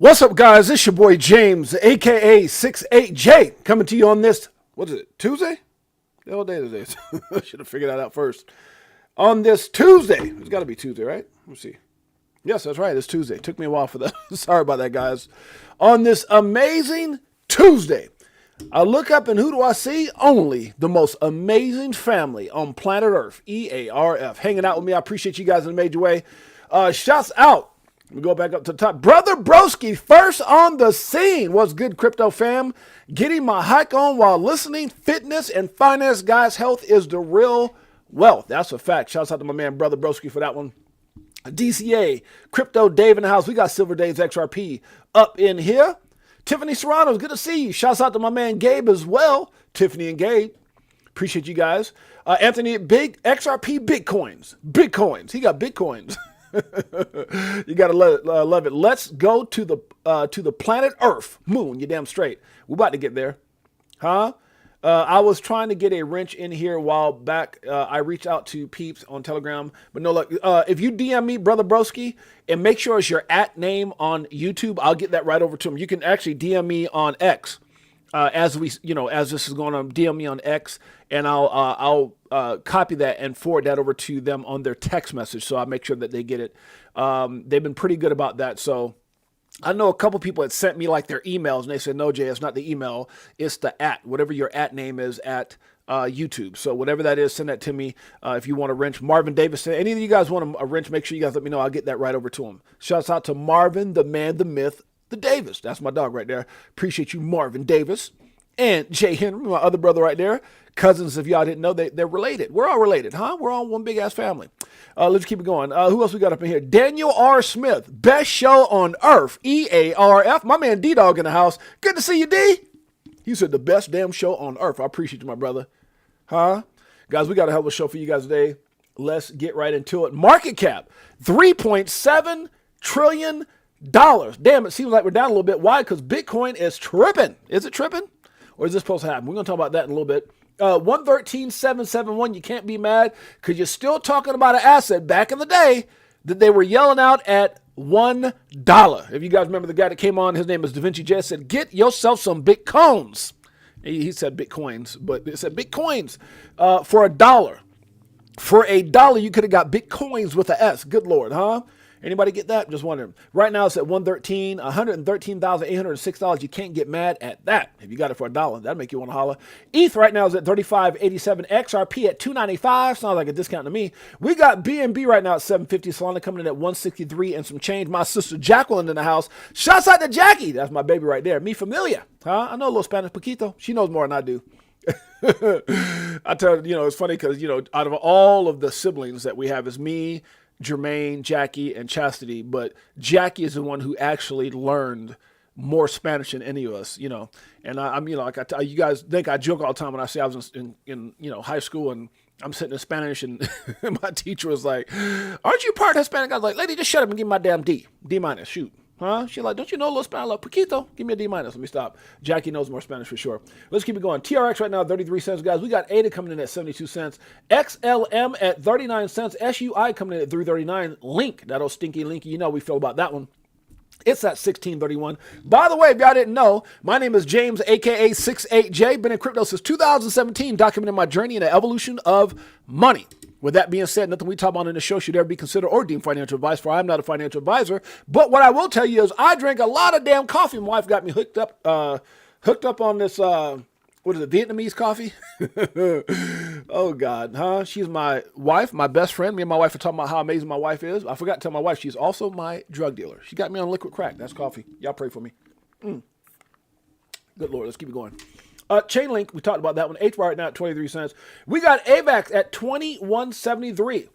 What's up, guys? It's your boy James, aka 68J, coming to you on this, what is it, Tuesday? The old day today. I should have figured that out first. On this Tuesday, it's got to be Tuesday, right? Let's see. Yes, that's right. It's Tuesday. Took me a while for that. Sorry about that, guys. On this amazing Tuesday, I look up and who do I see? Only the most amazing family on planet Earth, EARF, hanging out with me. I appreciate you guys in a major way. Shouts out. Let me go back up to the top. Brother Broski, first on the scene. What's good, crypto fam? Getting my hike on while listening. Fitness and finance, guys. Health is the real wealth. That's a fact. Shouts out to my man, Brother Broski, for that one. DCA, Crypto Dave in the house. We got Silver Days XRP up in here. Tiffany Serrano, good to see you. Shouts out to my man Gabe as well. Tiffany and Gabe. Appreciate you guys. Anthony, big XRP Bitcoins. Bitcoins. He got Bitcoins. You gotta love it. Let's go to the planet Earth, moon. You damn straight. We're about to get there, huh? I was trying to get a wrench in here a while back. I reached out to peeps on Telegram, but no luck. If you DM me, Brother Broski, and make sure it's your @ name on YouTube, I'll get that right over to him. You can actually DM me on X. As this is going on, DM me on X, and I'll copy that and forward that over to them on their text message, so I make sure that they get it. They've been pretty good about that. So I know a couple people had sent me like their emails, and they said, "No, Jay, it's not the email, it's the @ whatever your @ name is at YouTube." So whatever that is, send that to me. If you want a wrench, Marvin Davis, any of you guys want a wrench, make sure you guys let me know. I'll get that right over to him. Shouts out to Marvin, the man, the myth, the Davis. That's my dog right there. Appreciate you, Marvin Davis. And Jay Henry, my other brother right there. Cousins, if y'all didn't know, they're related. We're all related, huh? We're all one big-ass family. Let's keep it going. Who else we got up in here? Daniel R. Smith, best show on earth, EARF. My man D-Dog in the house. Good to see you, D. He said the best damn show on earth. I appreciate you, my brother. Huh? Guys, we got a hell of a show for you guys today. Let's get right into it. Market cap, $3.7 trillion. Damn, it seems like we're down a little bit. Why? Because Bitcoin is tripping. Is it tripping? Or is this supposed to happen? We're going to talk about that in a little bit. 113,771. You can't be mad because you're still talking about an asset back in the day that they were yelling out at $1. If you guys remember the guy that came on, his name is Da Vinci J, said, get yourself some Bitcoins. He said Bitcoins, but it said Bitcoins for $1. For $1, you could have got Bitcoins with an S. Good Lord, huh? Anybody get that? Just wondering. Right now it's at $113,806. You can't get mad at that. If you got it for $1, that'd make you want to holler. ETH right now is at 35.87. XRP at 295. Sounds like a discount to me. We got BNB right now at 750. Solana coming in at 163 and some change. My sister Jacqueline in the house. Shouts out to Jackie. That's my baby right there. Me familia. Huh? I know a little Spanish poquito. She knows more than I do. I tell her, it's funny because, out of all of the siblings that we have, is me, Jermaine, Jackie, and Chastity, but Jackie is the one who actually learned more Spanish than any of us, And I'm, you guys think I joke all the time when I say I was in high school and I'm sitting in Spanish and my teacher was like, "Aren't you part Hispanic?" I was like, "Lady, just shut up and give me my damn D minus, shoot." Huh? She's like, "Don't you know a little Spanish? Like, poquito, give me a D minus." Let me stop. Jackie knows more Spanish for sure. Let's keep it going. TRX right now, 33 cents, guys. We got ADA coming in at 72 cents. XLM at 39 cents. SUI coming in at 339. Link, that old stinky linky. We feel about that one. It's at 1631. By the way, if y'all didn't know, my name is James, aka 68J. Been in crypto since 2017, documenting my journey in the evolution of money. With that being said, nothing we talk about in the show should ever be considered or deemed financial advice, for I am not a financial advisor. But what I will tell you is I drank a lot of damn coffee. My wife got me hooked up on this, Vietnamese coffee? Oh, God, huh? She's my wife, my best friend. Me and my wife are talking about how amazing my wife is. I forgot to tell my wife she's also my drug dealer. She got me on liquid crack. That's coffee. Y'all pray for me. Good Lord, let's keep it going. Chainlink, we talked about that one. H right now at 23 cents. We got AVAX at 21.73.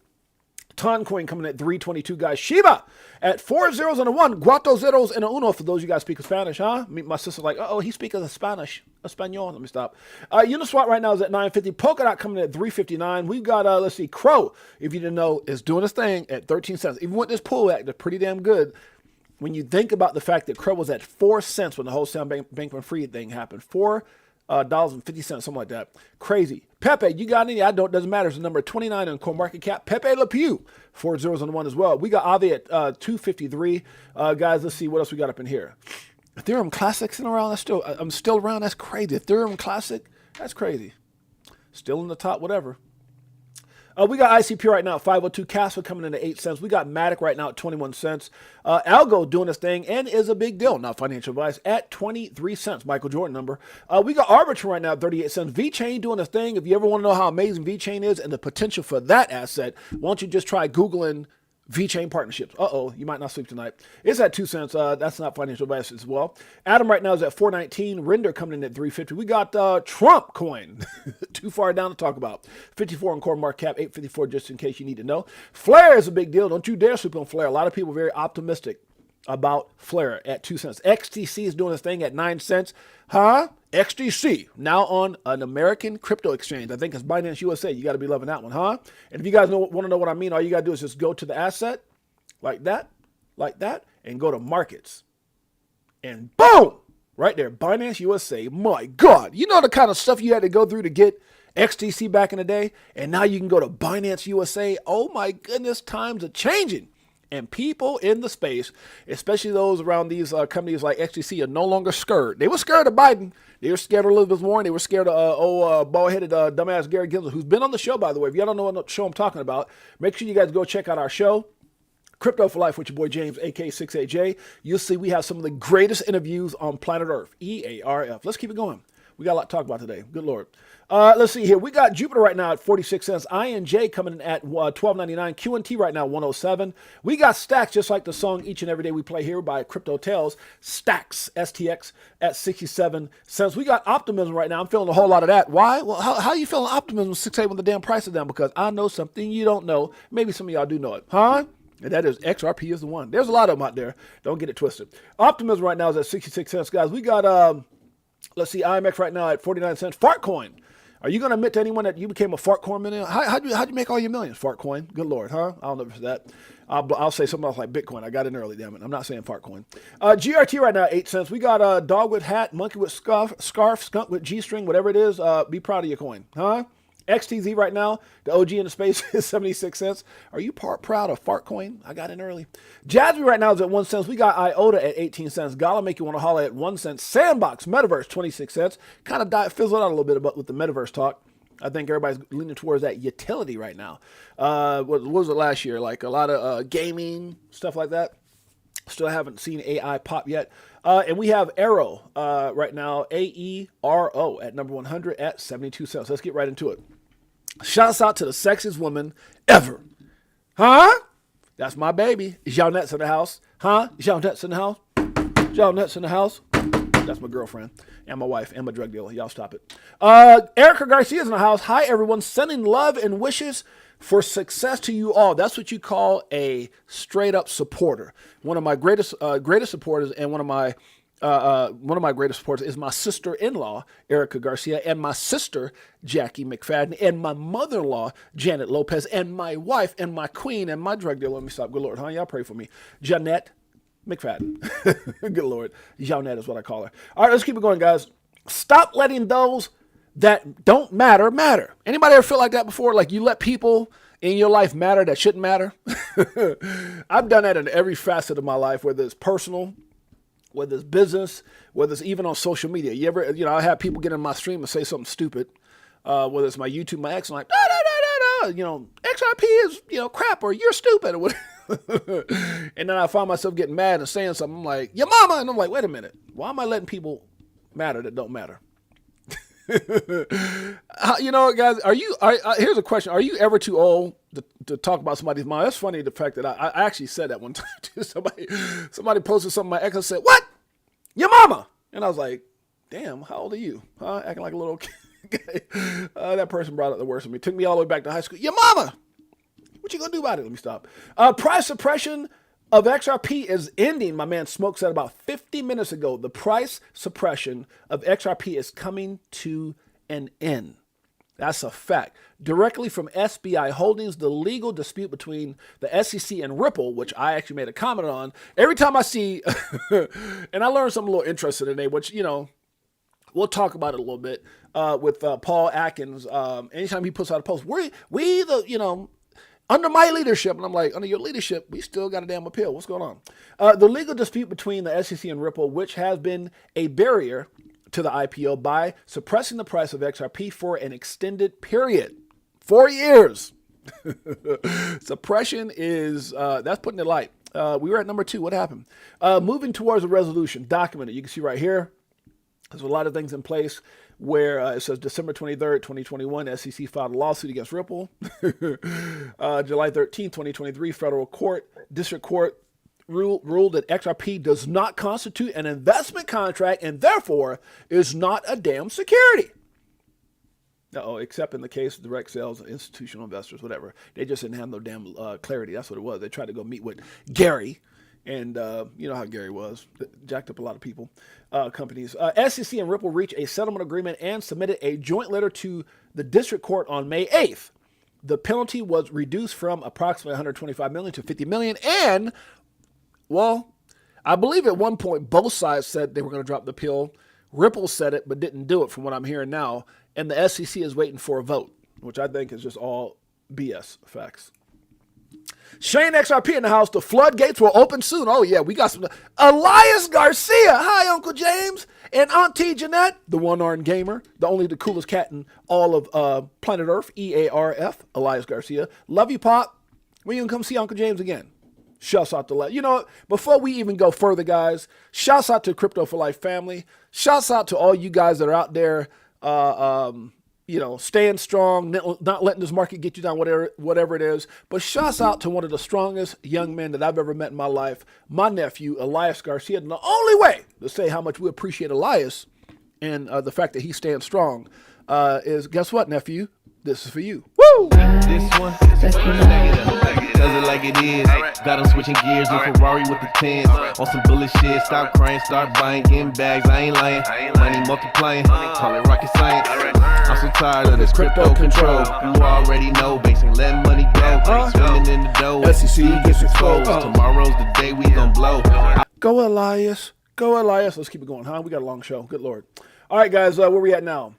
Toncoin coming at 322, guys. Shiba at 4 zeros and a 1. Cuatro zeros and a uno for those of you guys speak Spanish, huh? My sister's like, he speaks Spanish. Espanol. Let me stop. Uniswap right now is at 950. Polkadot coming in at 359. We've got, let's see, Crow, if you didn't know, is doing its thing at 13 cents. Even with this pullback, they're pretty damn good. When you think about the fact that Crow was at 4 cents when the wholesale Bankman Fried thing happened, 4 dollars and 50 cents, something like that. Crazy. Pepe, you got any? I don't. Doesn't matter. It's the number 29 on CoinMarketCap. Pepe Le Pew, 4 zeros on the one as well. We got Avi at 253. Guys, let's see what else we got up in here. Ethereum Classic sitting around. I'm still around. That's crazy. Ethereum Classic. That's crazy. Still in the top, whatever. We got ICP right now at 502. Casper coming in at 8 cents. We got Matic right now at 21 cents. Algo doing this thing and is a big deal. Not financial advice at 23 cents. Michael Jordan number. We got Arbitrum right now at 38 cents. VeChain doing this thing. If you ever want to know how amazing VeChain is and the potential for that asset, why don't you just try Googling VeChain partnerships. You might not sleep tonight. It's at 2 cents. That's not financial advice as well. Adam right now is at 419. Render coming in at 350. We got Trump coin. Too far down to talk about. 54 on CoinMarketCap, 854 just in case you need to know. Flare is a big deal. Don't you dare sleep on Flare. A lot of people are very optimistic about Flare at 2 cents. XTC is doing this thing at 9 cents. XTC, now on an American crypto exchange. I think it's Binance USA. You got to be loving that one, And if you guys want to know what I mean, all you got to do is just go to the asset like that, and go to markets. And boom, right there, Binance USA. My God, you know the kind of stuff you had to go through to get XTC back in the day? And now you can go to Binance USA. Oh my goodness, times are changing. And people in the space, especially those around these companies like XTC, are no longer scared. They were scared of Biden. They were scared of Elizabeth Warren. They were scared of bald-headed dumbass Gary Gensler, who's been on the show, by the way. If y'all don't know what show I'm talking about, make sure you guys go check out our show, Crypto for Life with your boy James, aka 68J. You'll see we have some of the greatest interviews on planet Earth, EARF. Let's keep it going. We got a lot to talk about today. Good Lord. Let's see here. We got Jupiter right now at 46 cents. INJ coming in at $12.99. QNT right now 107. We got Stacks, just like the song Each and Every Day We Play here by Crypto Tales. Stacks, STX at 67 cents. We got Optimism right now. I'm feeling a whole lot of that. Why? Well, how are you feeling Optimism 6.8 when the damn price is down? Because I know something you don't know. Maybe some of y'all do know it. And that is XRP is the one. There's a lot of them out there. Don't get it twisted. Optimism right now is at 66 cents, guys. We got, let's see, IMX right now at 49 cents. Fartcoin. Are you going to admit to anyone that you became a Fartcoin millionaire? How'd you make all your millions? Fartcoin. Good Lord, I don't know if it's that. I'll say something else like Bitcoin. I got in early, damn it. I'm not saying Fartcoin. GRT right now, 8 cents. We got dog with hat, monkey with scarf, skunk with G-string, whatever it is. Be proud of your coin, XTZ right now, the OG in the space is 76 cents. Are you proud of Fartcoin? I got in early. Jasmine right now is at 1 cent. We got IOTA at 18 cents. Gala make you want to holler at 1 cent. Sandbox, Metaverse, 26 cents. Kind of fizzled out a little bit with the Metaverse talk. I think everybody's leaning towards that utility right now. What was it last year? Like a lot of gaming, stuff like that. Still haven't seen AI pop yet. And we have Arrow right now, AERO at number 100 at 72 cents. Let's get right into it. Shouts out to the sexiest woman ever. That's my baby. Jeanette's in the house. Jeanette's in the house. Jeanette's in the house. That's my girlfriend and my wife and my drug dealer. Y'all stop it. Erica Garcia's in the house. Hi, everyone. Sending love and wishes for success to you all. That's what you call a straight up supporter. One of my greatest supporters and one of my greatest supporters is my sister-in-law, Erica Garcia, and my sister, Jackie McFadden, and my mother-in-law, Janet Lopez, and my wife, and my queen, and my drug dealer. Let me stop. Good Lord, y'all pray for me. Jeanette McFadden. Good Lord. Jeanette is what I call her. All right, let's keep it going, guys. Stop letting those that don't matter. Anybody ever feel like that before? Like you let people in your life matter that shouldn't matter? I've done that in every facet of my life, whether it's personal, whether it's business, whether it's even on social media. I have people get in my stream and say something stupid, whether it's my YouTube, my ex, I'm like, XRP is, crap, or you're stupid, or whatever. And then I find myself getting mad and saying something. I'm like, your mama. And I'm like, wait a minute. Why am I letting people matter that don't matter? Guys, here's a question. Are you ever too old to talk about somebody's mom? That's funny, the fact that I actually said that one time to somebody posted something, my ex, and said, what? Your mama. And I was like, damn, how old are you? Acting like a little kid. That person brought up the worst of me. Took me all the way back to high school. Your mama. What you gonna do about it? Let me stop. Price suppression of XRP is ending. My man Smoke said about 50 minutes ago, the price suppression of XRP is coming to an end. That's a fact. Directly from SBI Holdings, the legal dispute between the SEC and Ripple, which I actually made a comment on. Every time I see, and I learned something a little interesting today, which, We'll talk about it a little bit with Paul Atkins. Anytime he puts out a post, under my leadership, and I'm like, under your leadership, we still got a damn appeal. What's going on? The legal dispute between the SEC and Ripple, which has been a barrier to the IPO by suppressing the price of XRP for an extended period, 4 years. Suppression is, that's putting it light. We were at number 2. What happened? Moving towards a resolution, documented. You can see right here. There's a lot of things in place where it says December 23rd, 2021, SEC filed a lawsuit against Ripple. July 13th, 2023, federal court, district court ruled that XRP does not constitute an investment contract and therefore is not a damn security. Except in the case of direct sales, institutional investors, whatever. They just didn't have no damn clarity. That's what it was. They tried to go meet with Gary. And you know how Gary was. Jacked up a lot of people, companies. SEC and Ripple reached a settlement agreement and submitted a joint letter to the district court on May 8th. The penalty was reduced from approximately $125 million to $50 million. And, well, I believe at one point both sides said they were going to drop the appeal. Ripple said it but didn't do it from what I'm hearing now. And the SEC is waiting for a vote, which I think is just all BS facts. Shane XRP in the house. The floodgates will open soon. Oh, yeah, we got some. Elias Garcia. Hi, Uncle James. And Auntie Jeanette, the one-armed gamer, the coolest cat in all of planet Earth, EARF, Elias Garcia. Love you, Pop. When you can come see Uncle James again? Shouts out to before we even go further, guys, shouts out to Crypto for Life family. Shouts out to all you guys that are out there, staying strong, not letting this market get you down, whatever it is. But shouts out to one of the strongest young men that I've ever met in my life, my nephew, Elias Garcia. And the only way to say how much we appreciate Elias and the fact that he's staying strong is, guess what, nephew? This is for you. Woo! This one, does it like it is. Got him switching gears in Ferrari with the 10s. On some bullet shit, stop crying, start buying, getting bags. I ain't lying, money multiplying, call it rocket science. I'm so tired of this crypto control. You already know, basically letting money go. Swimming in the dough, SEC gets exposed. Tomorrow's the day we gon' blow. Go Elias, go Elias. Let's keep it going, huh? We got a long show. Good Lord. All right, guys, where we at now?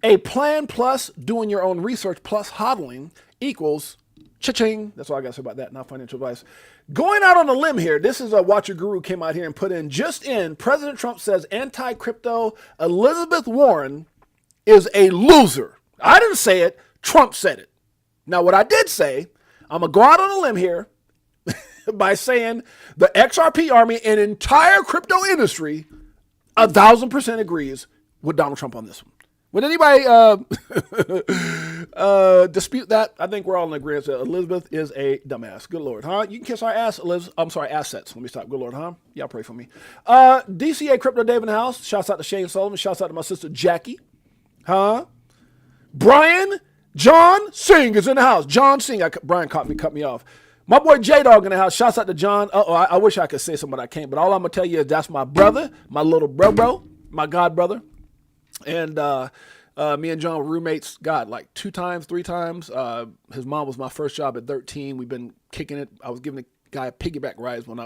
A plan plus doing your own research plus hodling equals cha-ching. That's all I got to say about that, not financial advice. Going out on a limb here, this is a Watcher Guru came out here and put in, President Trump says anti-crypto Elizabeth Warren is a loser. I didn't say it. Trump said it. Now, what I did say, I'm going to go out on a limb here by saying the XRP army and entire crypto industry 1,000% agrees with Donald Trump on this one. Would anybody dispute that? I think we're all in agreement that Elizabeth is a dumbass. Good Lord, huh? You can kiss our ass, Elizabeth. I'm sorry, assets. Let me stop. Good Lord, huh? Y'all pray for me. DCA Crypto Dave in the house. Shouts out to Shane Sullivan. Shouts out to my sister Jackie. Huh? Brian John Singh is in the house. John Singh. Brian cut me off. My boy J-Dog in the house. Shouts out to John. I wish I could say something, but I can't. But all I'm going to tell you is that's my brother, my little bro, my god brother. And me and John were roommates, like 2 times, 3 times. His mom was my first job at 13. We've been kicking it. I was giving the guy piggyback rides when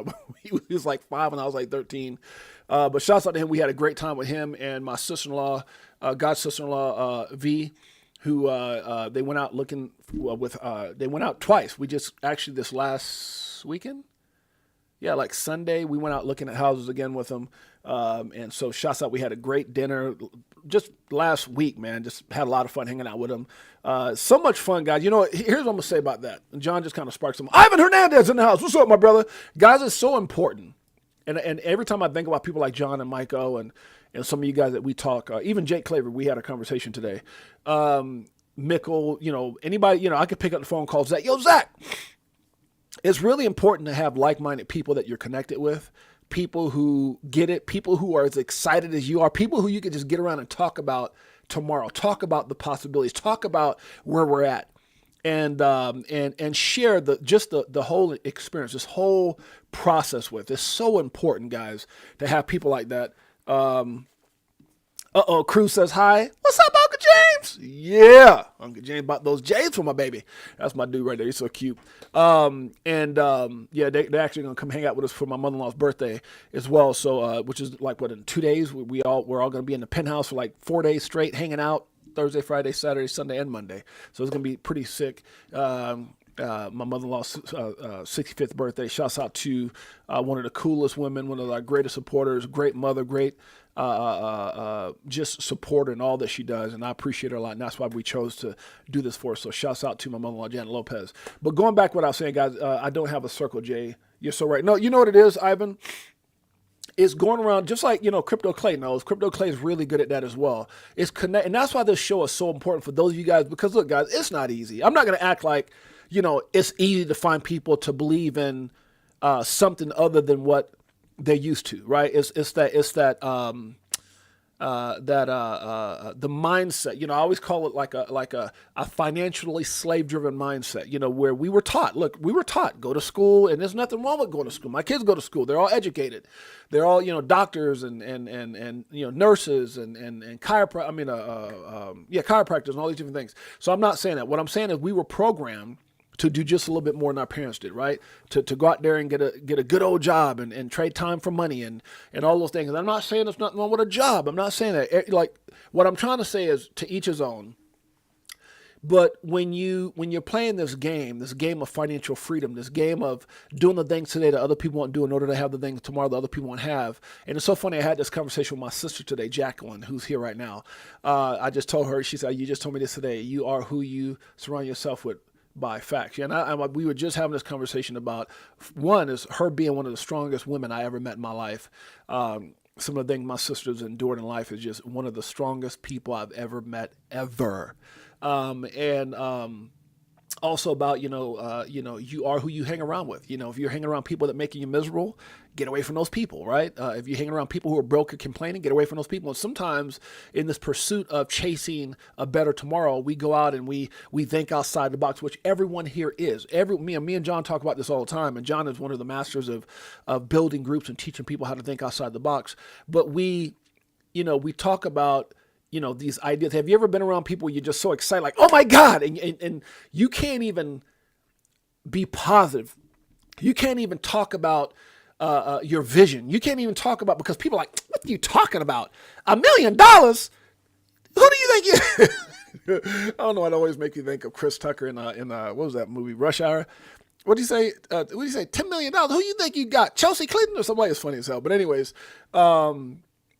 he was like 5 and I was like 13. But shouts out to him. We had a great time with him and my sister-in-law, God's sister-in-law, V, who they went out looking they went out twice. We just actually this last weekend. Yeah, like Sunday, we went out looking at houses again with them. And so shouts out, we had a great dinner just last week, man. Just had a lot of fun hanging out with them. So much fun, guys. You know, here's what I'm going to say about that. And John just kind of sparked some. Ivan Hernandez in the house. What's up, my brother? Guys, it's so important. And every time I think about people like John and Michael and some of you guys that we talk, even Jake Claver, we had a conversation today. Mickle, anybody, I could pick up the phone calls. Zach. It's really important to have like-minded people that you're connected with, people who get it, people who are as excited as you are, people who you can just get around and talk about tomorrow, talk about the possibilities, talk about where we're at, and share the whole experience, this whole process with. It's so important, guys, to have people like that. Cruz says hi. What's up, Uncle James? Yeah. Uncle James bought those J's for my baby. That's my dude right there. He's so cute. Yeah, they're actually going to come hang out with us for my mother-in-law's birthday as well. So, which is like, in 2 days, we're all going to be in the penthouse for like 4 days straight, hanging out Thursday, Friday, Saturday, Sunday, and Monday. So it's going to be pretty sick. My mother-in-law's 65th birthday. Shouts out to one of the coolest women, one of our greatest supporters, great mother, great just supporter in all that she does, and I appreciate her a lot, and that's why we chose to do this for her. So shouts out to my mother-in-law, Janet Lopez. But going back to what I was saying, guys, I don't have a Circle J. You're so right. No, you know what it is, Ivan? It's going around just like, Crypto Clay knows. Crypto Clay is really good at that as well. It's connect, and that's why this show is so important for those of you guys, because look, guys, it's not easy. I'm not going to act like, it's easy to find people to believe in something other than what they're used to, right? It's the mindset. I always call it like a financially slave-driven mindset. Where we were taught. Look, we were taught go to school, and there's nothing wrong with going to school. My kids go to school. They're all educated. They're all doctors and nurses and chiropractors and all these different things. So I'm not saying that. What I'm saying is we were programmed to do just a little bit more than our parents did, right? To go out there and get a good old job and trade time for money and all those things. And I'm not saying there's nothing wrong with a job. I'm not saying that. Like, what I'm trying to say is to each his own. But when you're playing this game of financial freedom, this game of doing the things today that other people won't do in order to have the things tomorrow that other people won't have. And it's so funny, I had this conversation with my sister today, Jacqueline, who's here right now. I just told her, she said, you just told me this today. You are who you surround yourself with by facts. Yeah, and we were just having this conversation about, one is her being one of the strongest women I ever met in my life. Some of the things my sister's endured in life is just one of the strongest people I've ever met, ever. Also about, you are who you hang around with. If you're hanging around people that making you miserable, get away from those people, right? If you're hanging around people who are broke or complaining, get away from those people. And sometimes in this pursuit of chasing a better tomorrow, we go out and we think outside the box, which everyone here is. Me and John talk about this all the time. And John is one of the masters of building groups and teaching people how to think outside the box. But we talk about, these ideas. Have you ever been around people where you're just so excited, like, oh my God, and you can't even be positive. You can't even talk about your vision. You can't even talk about, because people are like, what are you talking about? $1 million? Who do you think you I don't know, it always makes you think of Chris Tucker in what was that movie, Rush Hour? What do you say? $10 million? Who you think you got? Chelsea Clinton or somebody? It's funny as hell. But anyways,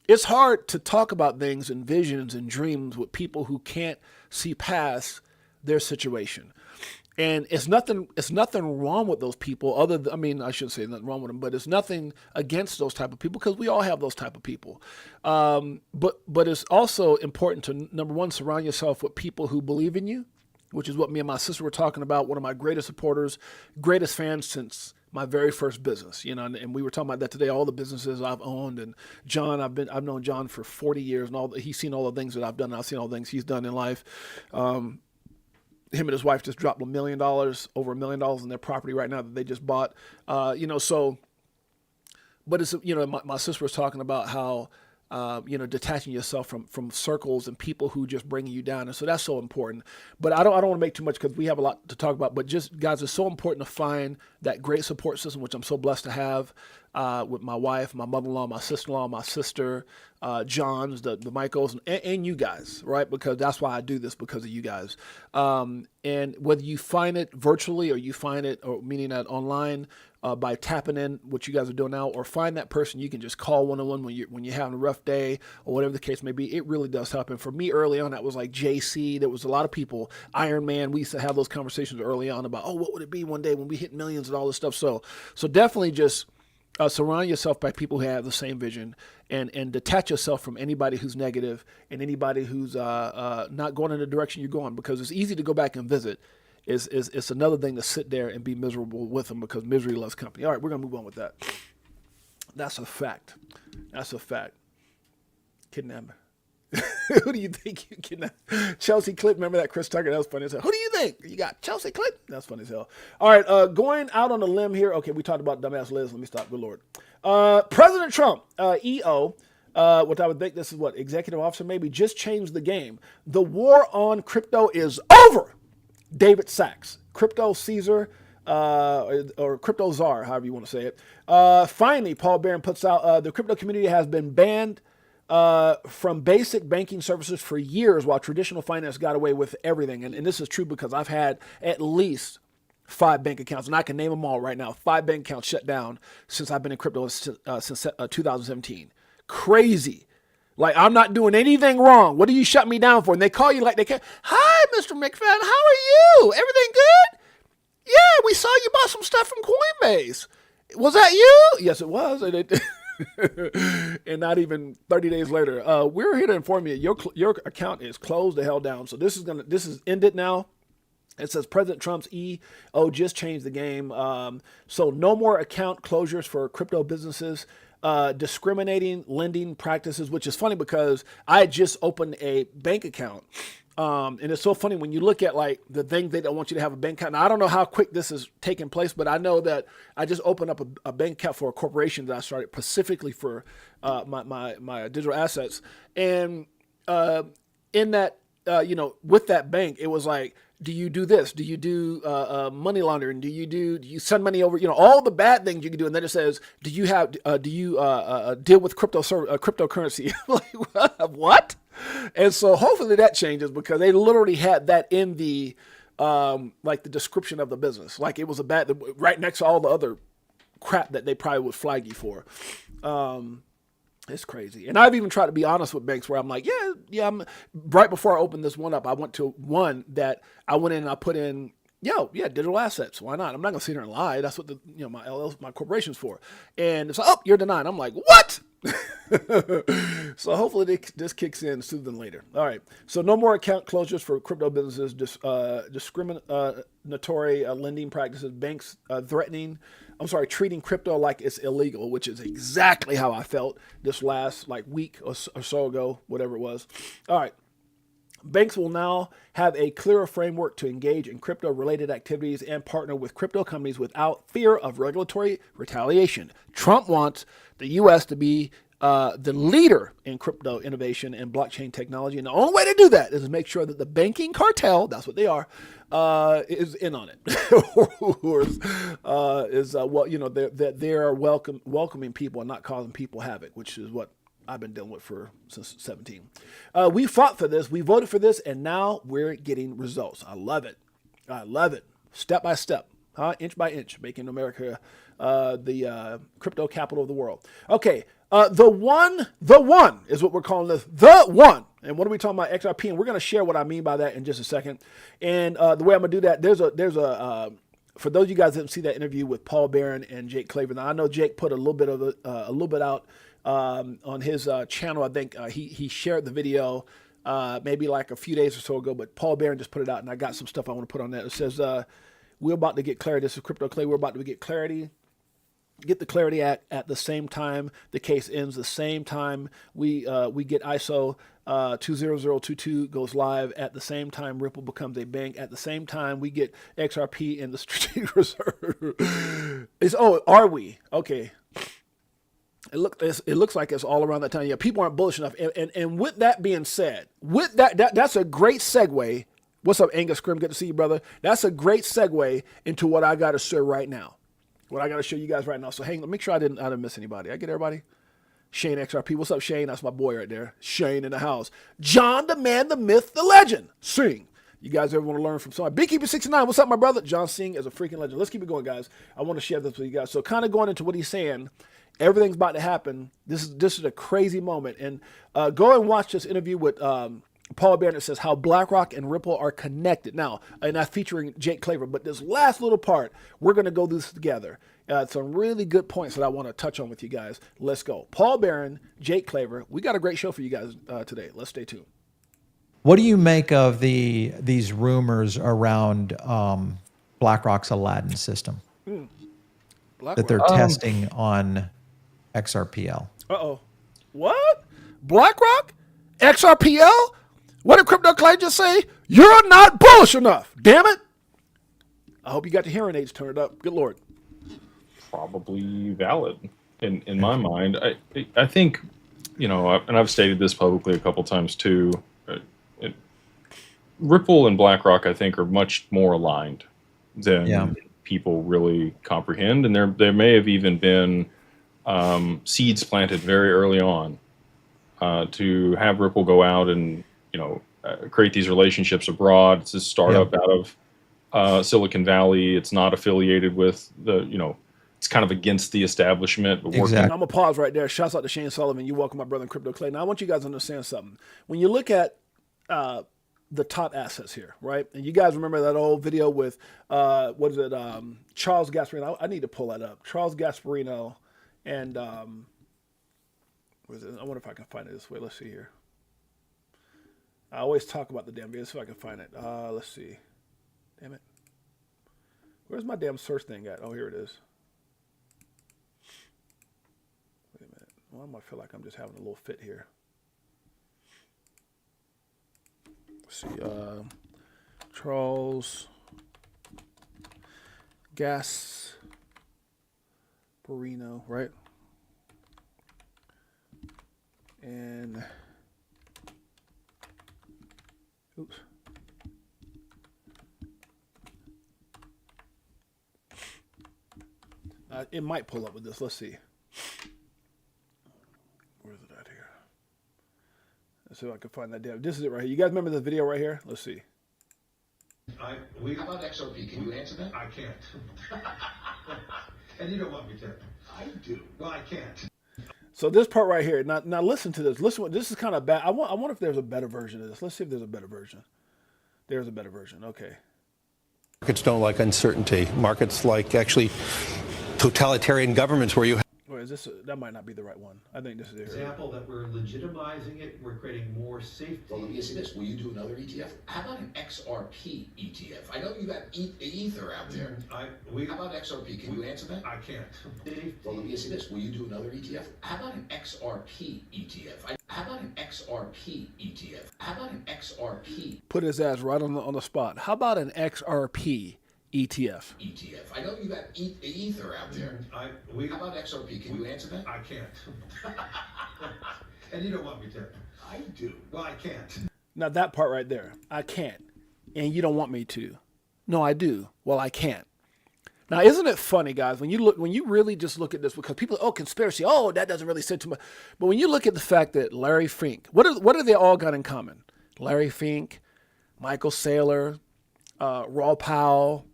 it's hard to talk about things and visions and dreams with people who can't see past their situation. And it's nothing wrong with those people I shouldn't say nothing wrong with them, but it's nothing against those type of people, because we all have those type of people. But it's also important to, number one, surround yourself with people who believe in you, which is what me and my sister were talking about. One of my greatest supporters, greatest fans since my very first business, and we were talking about that today, all the businesses I've owned. And John, I've known John for 40 years, and he's seen all the things that I've done. And I've seen all the things he's done in life. Him and his wife just dropped over $1 million in their property right now that they just bought. But it's, my sister was talking about how, detaching yourself from circles and people who just bring you down. And so that's so important. But I don't want to make too much, because we have a lot to talk about. But just, guys, it's so important to find that great support system, which I'm so blessed to have with my wife, my mother-in-law, my sister-in-law, my sister, John's, the Michaels, and you guys, right? Because that's why I do this, because of you guys. And whether you find it virtually or you find it, or meaning that online, by tapping in what you guys are doing now, or find that person you can just call one-on-one when you're having a rough day, or whatever the case may be. It really does help. And for me early on, that was like JC. There was a lot of people, Iron Man. We used to have those conversations early on about, what would it be one day when we hit millions and all this stuff. So definitely just surround yourself by people who have the same vision, and detach yourself from anybody who's negative and anybody who's not going in the direction you're going, because it's easy to go back and visit. It's another thing to sit there and be miserable with them, because misery loves company. All right, we're going to move on with that. That's a fact. Kidnapper. Who do you think you kidnapped? Chelsea Clinton. Remember that, Chris Tucker? That was funny as hell. Who do you think you got? Chelsea Clinton? That's funny as hell. All right, going out on a limb here. Okay, we talked about dumbass Liz. Let me stop. Good Lord. President Trump, EO, What I would think this is what executive officer maybe just changed the game. The war on crypto is over. David Sachs, crypto Caesar, or crypto czar, however you want to say it. Finally, Paul Barron puts out the crypto community has been banned from basic banking services for years, while traditional finance got away with everything. And this is true because I've had at least 5 bank accounts, and I can name them all right now. 5 bank accounts shut down since I've been in crypto since 2017. Crazy. Like, I'm not doing anything wrong. What do you shut me down for? And they call you like they can. Hi, Mr. McFadden. How are you? Everything good? Yeah, we saw you bought some stuff from Coinbase. Was that you? Yes, it was. And not even 30 days later, we're here to inform you your account is closed the hell down. So this is ended now. It says President Trump's EO just changed the game. So no more account closures for crypto businesses. Discriminating lending practices, which is funny because I just opened a bank account. And it's so funny when you look at like the thing they don't want you to have a bank account. Now, I don't know how quick this is taking place, but I know that I just opened up a bank account for a corporation that I started specifically for my digital assets. And in that, with that bank, it was like, do you do this? Do you do money laundering? Do you send money over? All the bad things you can do. And then it says, do you deal with cryptocurrency? Like, what? And so hopefully that changes, because they literally had that in the like the description of the business. Like, it was right next to all the other crap that they probably would flag you for. It's crazy. And I've even tried to be honest with banks where I'm like, yeah. Right before I opened this one up, I went to one that I went in and I put in, digital assets. Why not? I'm not going to sit here and lie. That's what my corporation's for. And it's like, oh, you're denied. I'm like, what? So hopefully this kicks in sooner than later. All right. So no more account closures for crypto businesses, discriminatory lending practices, banks treating crypto like it's illegal, which is exactly how I felt this last week or so ago, whatever it was. All right. Banks will now have a clearer framework to engage in crypto-related activities and partner with crypto companies without fear of regulatory retaliation. Trump wants the U.S. to be the leader in crypto innovation and blockchain technology. And the only way to do that is to make sure that the banking cartel, that's what they are, is in on it. They are welcoming people and not causing people havoc, which is what I've been dealing with since 17. We fought for this. We voted for this. And now we're getting results. I love it. Step by step, inch by inch, making America the crypto capital of the world. Okay. The one is what we're calling this, the one. And what are we talking about? XRP. And we're going to share what I mean by that in just a second. And the way I'm going to do that, there's a for those of you guys that didn't see that interview with Paul Barron and Jake Claver. Now, I know Jake put a little bit out on his channel. I think he shared the video maybe like a few days or so ago, but Paul Barron just put it out, and I got some stuff I want to put on that. It says, we're about to get clarity. This is Crypto Clay. We're about to get clarity. Get the clarity at the same time the case ends, the same time we get ISO 20022 goes live, at the same time Ripple becomes a bank, at the same time we get XRP in the strategic reserve. Are we? Okay. It looks like it's all around that time. Yeah, people aren't bullish enough. And with that being said, that's a great segue. What's up, Angus Scrim? Good to see you, brother. That's a great segue into what I got to share right now. What I got to show you guys right now. So hang on, make sure I didn't miss anybody. I get everybody? Shane XRP. What's up, Shane? That's my boy right there. Shane in the house. John, the man, the myth, the legend. Sing. You guys ever want to learn from somebody? Beekeeper69. What's up, my brother? John Singh is a freaking legend. Let's keep it going, guys. I want to share this with you guys. So kind of going into what he's saying, everything's about to happen. This is a crazy moment. And go and watch this interview with Paul Barron. It says how BlackRock and Ripple are connected. Now, and I'm featuring Jake Claver, but this last little part, we're going to go through this together. Some really good points that I want to touch on with you guys. Let's go. Paul Barron, Jake Claver. We got a great show for you guys today. Let's stay tuned. What do you make of these rumors around BlackRock's Aladdin system that they're testing on XRPL? Uh-oh. What? BlackRock? XRPL? What did Crypto Clay just say? You're not bullish enough. Damn it. I hope you got the hearing aids turned up. Good Lord. Probably valid in my mind. I think and I've stated this publicly a couple times too. Ripple and BlackRock, I think, are much more aligned than people really comprehend, and there may have even been seeds planted very early on to have Ripple go out and create these relationships abroad. It's a startup out of Silicon Valley. It's not affiliated with it's kind of against the establishment. But Exactly. I'm going to pause right there. Shouts out to Shane Sullivan. You welcome my brother in Crypto Clay. Now, I want you guys to understand something. When you look at the top assets here, right? And you guys remember that old video with, Charles Gasparino? I need to pull that up. Charles Gasparino and, I wonder if I can find it this way. Let's see here. I always talk about the damn video, so I can find it. Let's see. Damn it. Where's my damn search thing at? Oh, here it is. Wait a minute. Why do I feel like I'm just having a little fit here? Let's see. Charles Gasparino, right? And oops. It might pull up with this. Let's see. Where is it at here? Let's see if I can find that damn. This is it right here. You guys remember the video right here? Let's see. How about XRP? Can you answer that? I can't. And you don't want me to. I do. Well, I can't. So this part right here. Now listen to this. Listen. This is kind of bad. I wonder if there's a better version of this. Let's see if there's a better version. There's a better version. Okay. Markets don't like uncertainty. Markets like actually totalitarian governments where you have. Wait, is this? That might not be the right one. I think this is it. Example that we're legitimizing it, we're creating more safety. Well, let me ask you this. Will you do another ETF? How about an XRP ETF? I know you got Ether out there. How about XRP? Can you answer that? I can't. Well, let me ask you this. Will you do another ETF? How about an XRP ETF? How about an XRP ETF? How about an XRP? Put his ass right on the spot. How about an XRP ETF? ETF. I know you got Ether out there. How about XRP? Can you answer that? I can't. And you don't want me to. I do. Well, I can't. Now that part right there, I can't, and you don't want me to. No, I do. Well, I can't. Now, isn't it funny, guys, when you really just look at this, because people, conspiracy, that doesn't really say too much. But when you look at the fact that Larry Fink, what have they all got in common? Larry Fink, Michael Saylor, Raw Powell,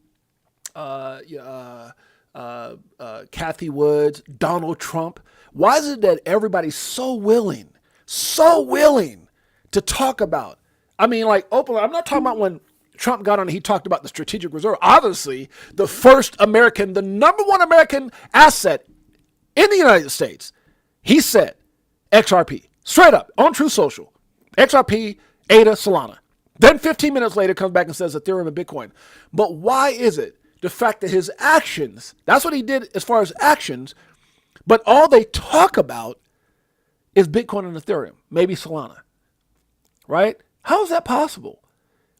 Kathy Woods, Donald Trump. Why is it that everybody's so willing to talk about? I mean, like openly, I'm not talking about when Trump got on and he talked about the strategic reserve. Obviously, the number one American asset in the United States. He said XRP, straight up, on Truth Social. XRP, ADA, Solana. Then 15 minutes later comes back and says Ethereum and Bitcoin. But why is it the fact that his actions, that's what he did as far as actions, but all they talk about is Bitcoin and Ethereum, maybe Solana, right? How is that possible?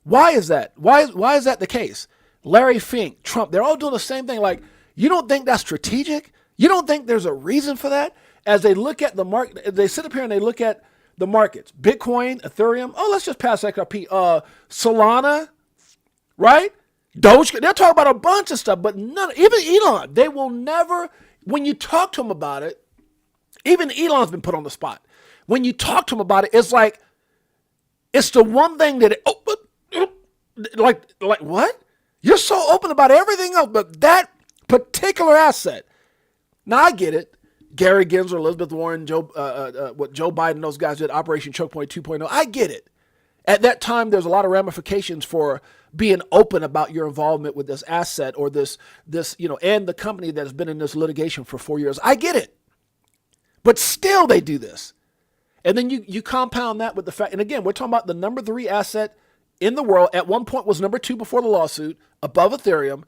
Why is that? Why is that the case? Larry Fink, Trump, they're all doing the same thing. Like, you don't think that's strategic? You don't think there's a reason for that? As they look at the market, they sit up here and they look at the markets, Bitcoin, Ethereum. Oh, let's just pass XRP. Solana, right? Doge. They'll talk about a bunch of stuff, but none. Even Elon, they will never. When you talk to him about it, even Elon's been put on the spot. When you talk to him about it, it's like it's the one thing that like what? You're so open about everything else, but that particular asset. Now I get it. Gary Gensler, Elizabeth Warren, what Joe Biden, those guys did, Operation Choke Point 2.0. I get it. At that time, there's a lot of ramifications for being open about your involvement with this asset or this, and the company that's been in this litigation for 4 years. I get it. But still they do this. And then you compound that with the fact, and again, we're talking about the number 3 asset in the world. At one point was number 2 before the lawsuit, above Ethereum.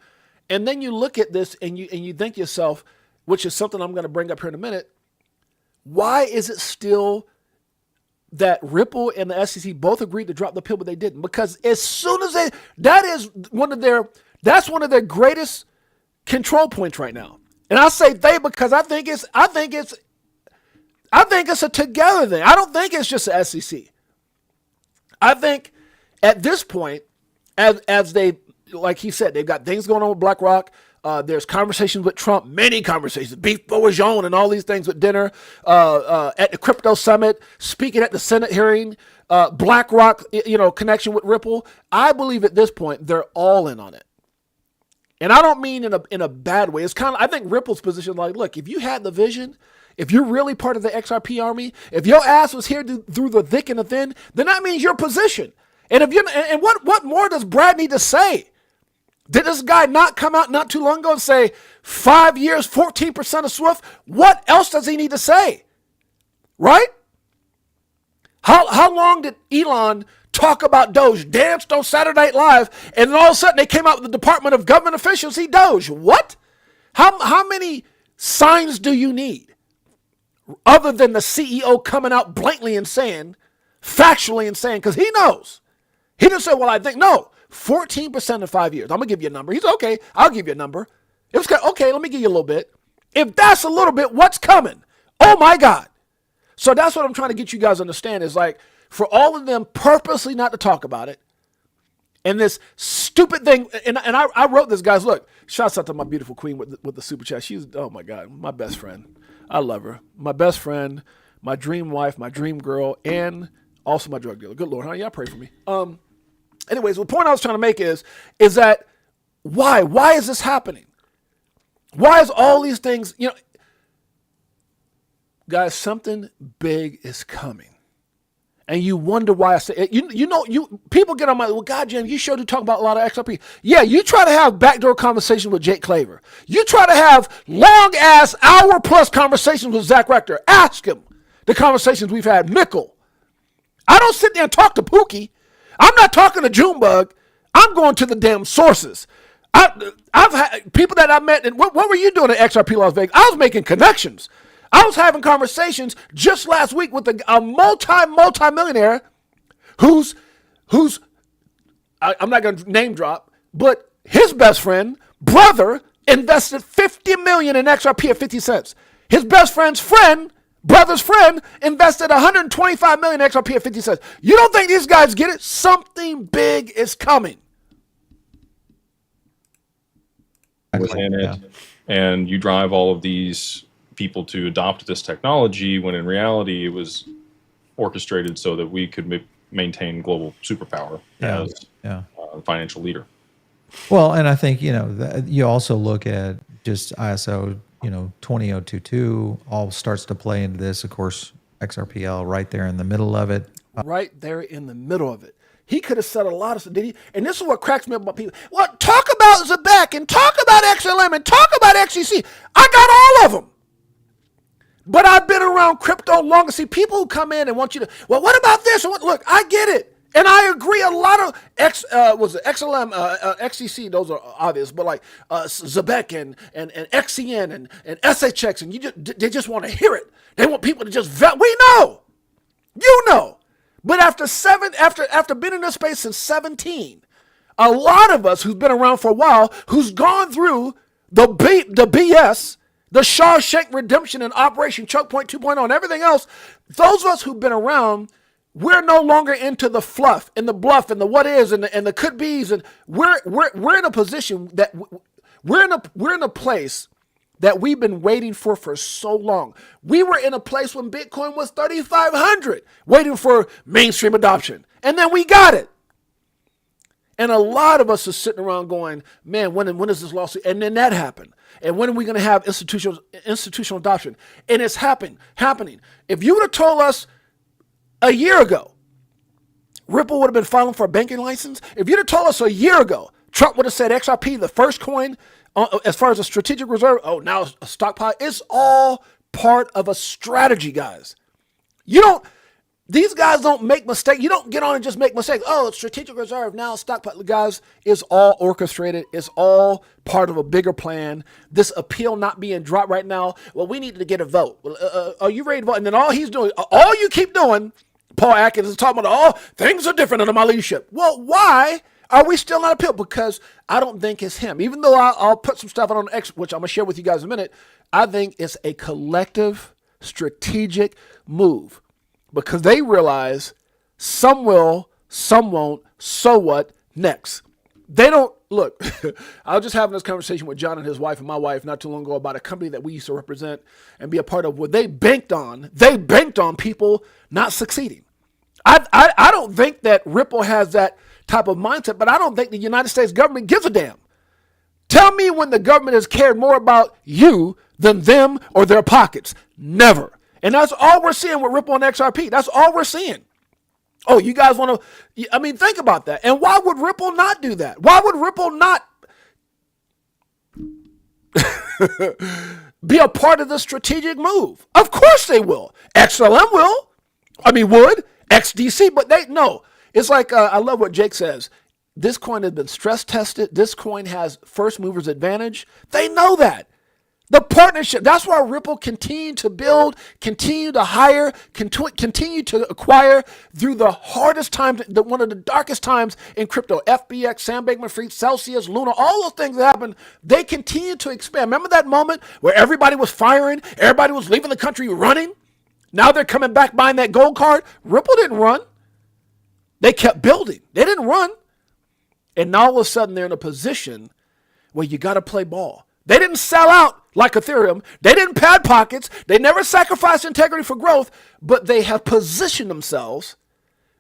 And then you look at this and you think to yourself, which is something I'm going to bring up here in a minute, why is it still that Ripple and the SEC both agreed to drop the pill, but they didn't? Because as soon as that's one of their greatest control points right now. And I say they because I think it's I think it's a together thing. I don't think it's just the SEC. I think at this point, as they, like he said, they've got things going on with BlackRock. There's conversations with Trump, many conversations, beef bourguignon and all these things with dinner, at the crypto summit, speaking at the Senate hearing, BlackRock, connection with Ripple. I believe at this point, they're all in on it. And I don't mean in a bad way. It's kind of, I think Ripple's position, like, look, if you had the vision, if you're really part of the XRP army, if your ass was here through the thick and the thin, then that means your position. And if you and what more does Brad need to say? Did this guy not come out not too long ago and say 5 years, 14% of Swift? What else does he need to say? Right? How long did Elon talk about Doge, danced on Saturday Night Live, and then all of a sudden they came out with the Department of Government officials, he Doge. What? How many signs do you need? Other than the CEO coming out blatantly and saying, factually and saying, because he knows. He didn't say, well, I think, no. 14% in 5 years. I'm going to give you a number. He's okay. I'll give you a number. It was okay. Let me give you a little bit. If that's a little bit, what's coming? Oh my God. So that's what I'm trying to get you guys to understand is like for all of them purposely not to talk about it and this stupid thing. And I wrote this, guys, look, shouts out to my beautiful queen with the super chat. She's, oh my God, my best friend. I love her. My best friend, my dream wife, my dream girl, and also my drug dealer. Good Lord, honey, y'all pray for me. Anyways, the point I was trying to make is that why? Why is this happening? Why is all these things, guys, something big is coming. And you wonder why I say it. People get on my, well, God, Jim, you sure do talk about a lot of XRP. Yeah, you try to have backdoor conversations with Jake Claver. You try to have long-ass hour-plus conversations with Zach Rector. Ask him the conversations we've had. Mickle. I don't sit there and talk to Pookie. I'm not talking to Junebug. I'm going to the damn sources. I've had people that I met, and what were you doing at XRP Las Vegas? I was making connections. I was having conversations just last week with a multi-millionaire who's I'm not going to name drop, but his best friend, brother, invested $50 million in XRP at 50 cents. His best friend's friend, brother's friend, invested $125 million in XRP at 50 cents. You don't think these guys get it? Something big is coming. Within it, and you drive all of these people to adopt this technology when in reality it was orchestrated so that we could maintain global superpower as a financial leader. Well, and I think, you also look at just ISO, 20022 all starts to play into this. Of course, XRPL right there in the middle of it. Right there in the middle of it. He could have said a lot of stuff, did he? And this is what cracks me up about people. Well, talk about Zabek and talk about XLM and talk about XCC. I got all of them. But I've been around crypto longer. See, people who come in and want you to, well, what about this? Look, I get it. And I agree a lot of XLM, XCC, those are obvious, but like Zabek and XCN and SHX, and they just want to hear it. They want people to just vet. We know. You know. But after being in this space since 17, a lot of us who's been around for a while, who's gone through the BS, the Shawshank Redemption and Operation Choke Point 2.0 and everything else, those of us who've been around, we're no longer into the fluff and the bluff and the what is and the could be's, and we're in a position that we're in a place that we've been waiting for so long. We were in a place when Bitcoin was 3,500, waiting for mainstream adoption, and then we got it. And a lot of us are sitting around going, man, when is this lawsuit? And then that happened. And when are we going to have institutional adoption? And it's happening. If you would have told us a year ago, Ripple would have been filing for a banking license. If you'd have told us a year ago, Trump would have said XRP, the first coin, as far as a strategic reserve, now a stockpile. It's all part of a strategy, guys. These guys don't make mistakes. You don't get on and just make mistakes. Oh, strategic reserve, now stockpile. Guys, it's all orchestrated. It's all part of a bigger plan. This appeal not being dropped right now. Well, we need to get a vote. Are you ready to vote? And then all you keep doing, Paul Atkins is talking about, things are different under my leadership. Well, why are we still not appealed? Because I don't think it's him. Even though I'll put some stuff on X, which I'm going to share with you guys in a minute, I think it's a collective strategic move because they realize some will, some won't, so what next? They don't, look, I was just having this conversation with John and his wife and my wife not too long ago about a company that we used to represent and be a part of where they banked on people not succeeding. I don't think that Ripple has that type of mindset, but I don't think the United States government gives a damn. Tell me when the government has cared more about you than them or their pockets. Never. And that's all we're seeing with Ripple and XRP. That's all we're seeing. Oh, you guys want to, I mean, think about that. And why would Ripple not do that? Why would Ripple not be a part of the strategic move? Of course they will. XLM will. Would. XDC, but no. It's like, I love what Jake says. This coin has been stress tested. This coin has first movers advantage. They know that. The partnership, that's why Ripple continue to build, continue to hire, continue to acquire through the hardest times, one of the darkest times in crypto. FBX, Sam Bankman-Fried, Celsius, Luna, all those things that happened, they continue to expand. Remember that moment where everybody was firing, everybody was leaving the country running? Now they're coming back buying that gold card. Ripple didn't run. They kept building. They didn't run. And now all of a sudden they're in a position where you got to play ball. They didn't sell out like Ethereum. They didn't pad pockets. They never sacrificed integrity for growth, but they have positioned themselves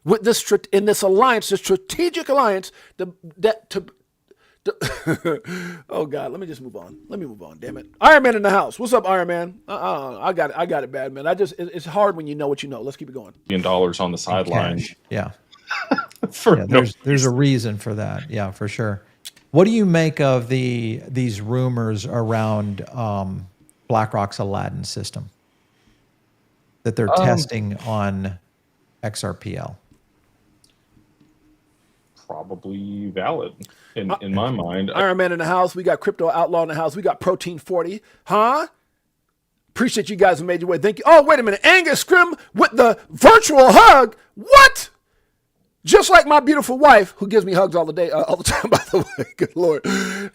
with this in this alliance, this strategic alliance. Oh God, let me just move on. Let me move on. Damn it, Iron Man in the house. What's up, Iron Man? I got it bad, man. It's hard when you know what you know. Let's keep it going. $1 billion on the sidelines. Yeah. There's a reason for that. Yeah, for sure. What do you make of these rumors around BlackRock's Aladdin system that they're testing on XRPL? Probably valid in my mind. Iron Man in the house. We got Crypto Outlaw in the house. We got Protein 40. Huh? Appreciate you guys who made your way. Thank you. Oh, wait a minute. Angus Scrim with the virtual hug. What? Just like my beautiful wife, who gives me hugs all the time, by the way. Good Lord.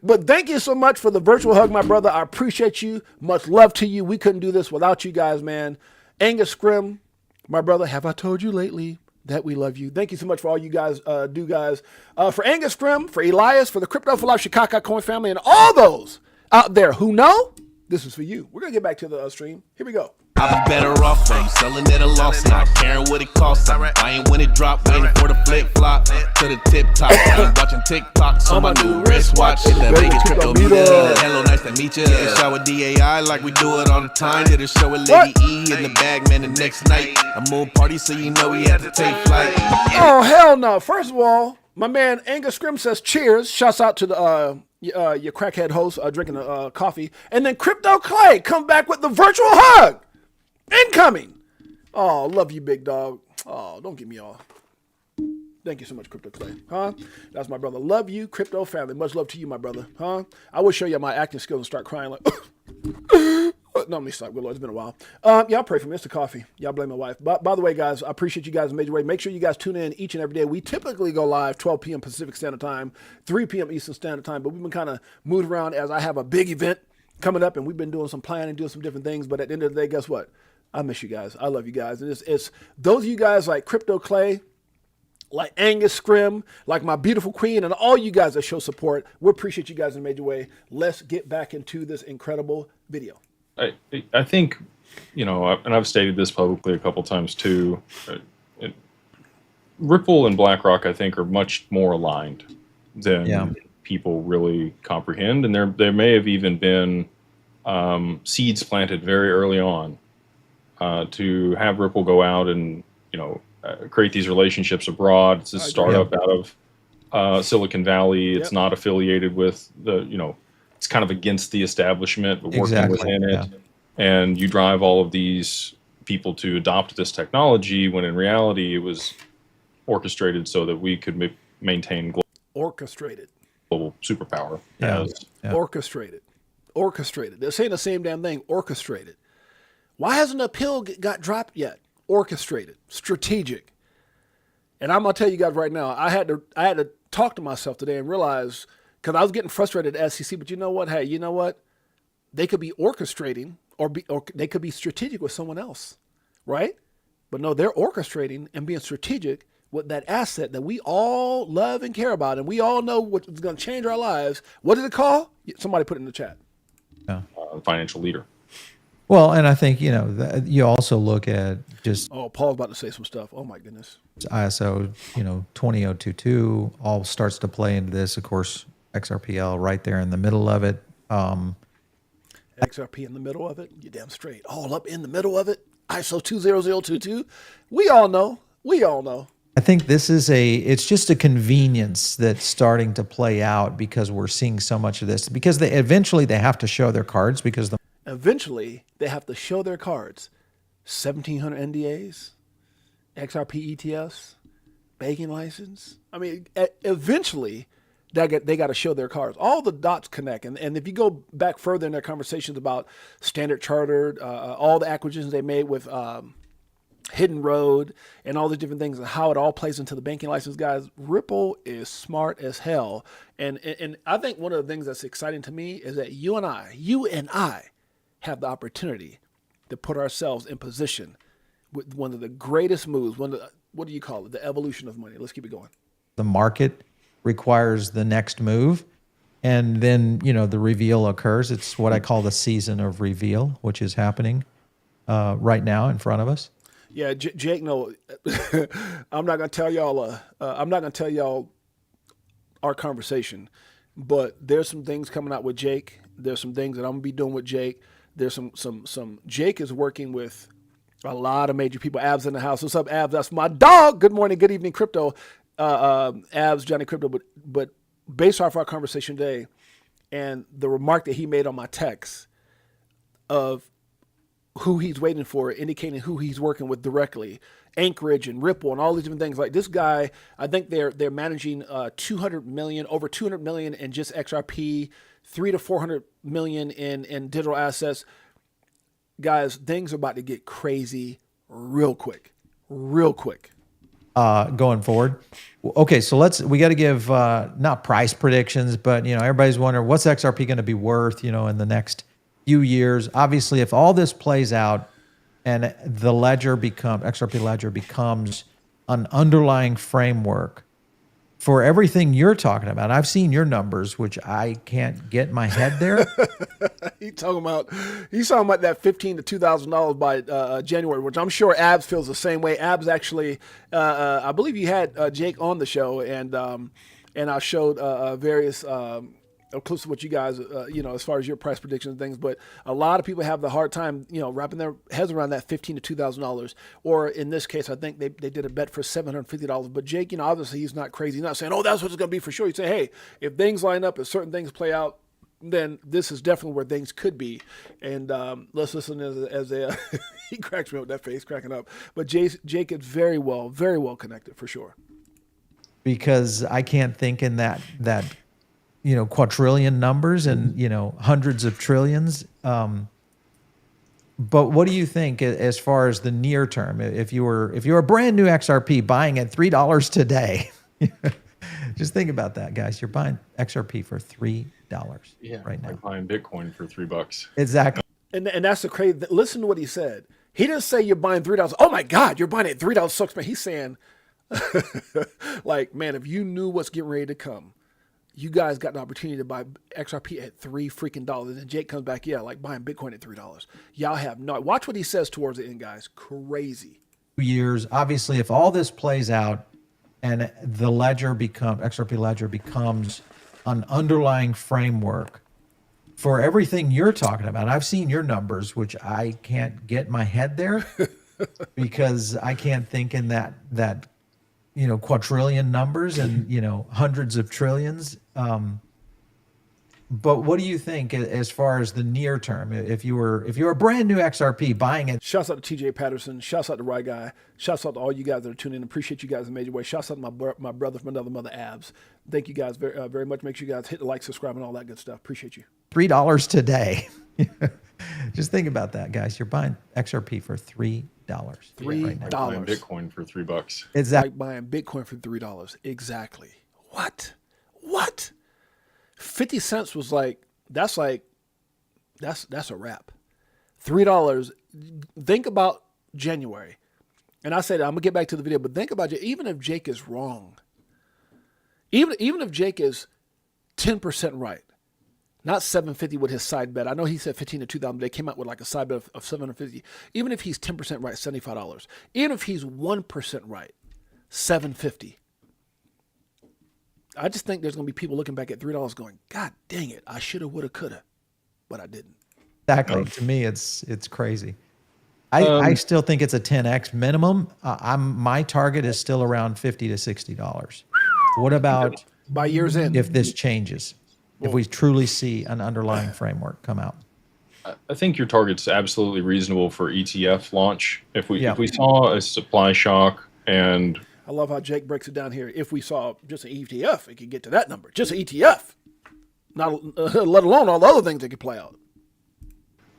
But thank you so much for the virtual hug, my brother. I appreciate you. Much love to you. We couldn't do this without you guys, man. Angus Scrim, my brother, have I told you lately that we love you? Thank you so much for all you guys do, guys. For Angus Scrim, for Elias, for the Crypto for Life Chicago Coin family, and all those out there who know, this is for you. We're going to get back to the stream. Here we go. I'm better off, I'm selling at a loss, not caring what it costs. I ain't when it drop, waiting for the flip flop to the tip top. I'm watching TikToks on my new wristwatch. It's that Vegas crypto meter. Hello, nice to meet you. Shower DAI like we do it all the time. Did a show with Lady E in the bag, man, the next night. A moon party, so you know we had to take flight. Oh, hell no. First of all, my man Angus Scrim says cheers. Shouts out to the your crackhead host drinking coffee. And then Crypto Clay come back with the virtual hug. Incoming. Oh, love you, big dog. Oh, don't get me all. Thank you so much, Crypto Clay. Huh? That's my brother. Love you, Crypto family. Much love to you, my brother. Huh? I will show you my acting skills and start crying like. No, let me stop. Good Lord, it's been a while. Y'all pray for me. It's the coffee. Y'all blame my wife. But by the way, guys, I appreciate you guys in a major way. Make sure you guys tune in each and every day. We typically go live 12 p.m. Pacific Standard Time, 3 p.m. Eastern Standard Time. But we've been kind of moved around as I have a big event coming up, and we've been doing some planning, doing some different things. But at the end of the day, guess what? I miss you guys. I love you guys. And it's those of you guys like Crypto Clay, like Angus Scrim, like my beautiful queen, and all you guys that show support. We appreciate you guys in a major way. Let's get back into this incredible video. I think, and I've stated this publicly a couple times too. Ripple and BlackRock, I think, are much more aligned than people really comprehend, and there may have even been seeds planted very early on to have Ripple go out and create these relationships abroad. It's a startup out of Silicon Valley. It's not affiliated with it's kind of against the establishment, but working within it. And you drive all of these people to adopt this technology when in reality it was orchestrated so that we could maintain global superpower. Orchestrated. They're saying the same damn thing. Orchestrated. Why hasn't a pill got dropped yet? Orchestrated, strategic. And I'm gonna tell you guys right now, I had to talk to myself today and realize, because I was getting frustrated at SEC, but you know what? Hey, you know what? They could be orchestrating or they could be strategic with someone else, right? But no, they're orchestrating and being strategic with that asset that we all love and care about, and we all know what's going to change our lives. What is it called? Somebody put it in the chat. Financial leader. Well, and I think, you also look at just Oh, Paul's about to say some stuff. Oh my goodness. ISO, 20022 all starts to play into this. Of course, XRPL right there in the middle of it. XRP in the middle of it. You're damn straight. All up in the middle of it. ISO 20022. We all know. I think this is it's just a convenience that's starting to play out because we're seeing so much of this, because eventually they have to show their cards Eventually they have to show their cards. 1,700 NDAs, XRP ETFs, banking license. I mean, eventually they got to show their cards. All the dots connect. And if you go back further in their conversations about Standard Chartered, all the acquisitions they made with Hidden Road and all the different things and how it all plays into the banking license, guys, Ripple is smart as hell. And I think one of the things that's exciting to me is that you and I have the opportunity to put ourselves in position with one of the greatest moves, what do you call it? The evolution of money. Let's keep it going. the market requires the next move. And then, the reveal occurs. It's what I call the season of reveal, which is happening right now in front of us. Yeah, Jake, no, I'm not going to tell y'all, our conversation, but there's some things coming out with Jake. There's some things that I'm going to be doing with Jake. There's some Jake is working with a lot of major people. Abs in the house. What's up, Abs? That's my dog. Good morning. Good evening, crypto. Abs, Johnny Crypto. But based off our conversation today and the remark that he made on my text of who he's waiting for, indicating who he's working with directly, Anchorage and Ripple and all these different things. Like this guy, I think they're managing over 200 million in just XRP, 300 to 400 million in digital assets. Guys, things are about to get crazy real quick. Going forward. Okay, so we got to give not price predictions, but everybody's wondering what's XRP going to be worth, in the next few years. Obviously, if all this plays out and the XRP ledger becomes an underlying framework for everything you're talking about. I've seen your numbers, which I can't get my head there. He's talking about that $15,000 to $2,000 by January, which I'm sure Abs feels the same way. Abs actually, I believe you had Jake on the show, and I showed various close to what you guys, as far as your price predictions and things. But a lot of people have the hard time, wrapping their heads around that $15,000 to $2,000. Or in this case, I think they did a bet for $750. But Jake, obviously he's not crazy. He's not saying, oh, that's what it's going to be for sure. He'd say, hey, if things line up, if certain things play out, then this is definitely where things could be. And let's listen as he cracks me up with that face, cracking up. But Jake is very well connected for sure. Because I can't think in that quadrillion numbers and, hundreds of trillions. But what do you think as far as the near term? If you were a brand new XRP buying at $3 today, just think about that, guys. You're buying XRP for $3 right now. Like buying Bitcoin for $3. Exactly. And that's the crazy. Listen to what he said. He didn't say you're buying $3. Oh my God, you're buying at $3 sucks, man. He's saying, like, man, if you knew what's getting ready to come, you guys got the opportunity to buy XRP at $3 freaking dollars. And Jake comes back, like buying Bitcoin at $3. Y'all have no. Watch what he says towards the end, guys. Crazy. Years. Obviously, if all this plays out and the XRP ledger becomes an underlying framework for everything you're talking about. I've seen your numbers, which I can't get my head there because I can't think in that quadrillion numbers and, hundreds of trillions. But what do you think as far as the near term? If you were a brand new XRP buying it. Shouts out to TJ Patterson. Shouts out to Right Guy. Shouts out to all you guys that are tuning in. Appreciate you guys in a major way. Shouts out to my brother from another mother, Abs. Thank you guys very, very much. Make sure you guys hit the like, subscribe, and all that good stuff. Appreciate you. $3 today. Just think about that, guys. You're buying XRP for $3. $3. Like buying Bitcoin for $3. Exactly. Like buying Bitcoin for $3. Exactly. What? 50 cents was that's a wrap. $3. Think about January. And I said, I'm going to get back to the video, but think about it. Even if Jake is wrong, even if Jake is 10% right, not 750 with his side bet. I know he said 15 to 2,000, but they came out with like a side bet of 750. Even if he's 10% right, $75. Even if he's 1% right, $750. I just think there's going to be people looking back at $3 going, God dang it, I shoulda, woulda, coulda, but I didn't. Exactly. To me, it's crazy. I still think it's a 10x minimum. My target is still around $50 to $60. What about by year's end if this changes? If we truly see an underlying framework come out? I think your target's absolutely reasonable for ETF launch. If we saw a supply shock, and I love how Jake breaks it down here. If we saw just an ETF, it could get to that number. Just an ETF, not let alone all the other things that could play out.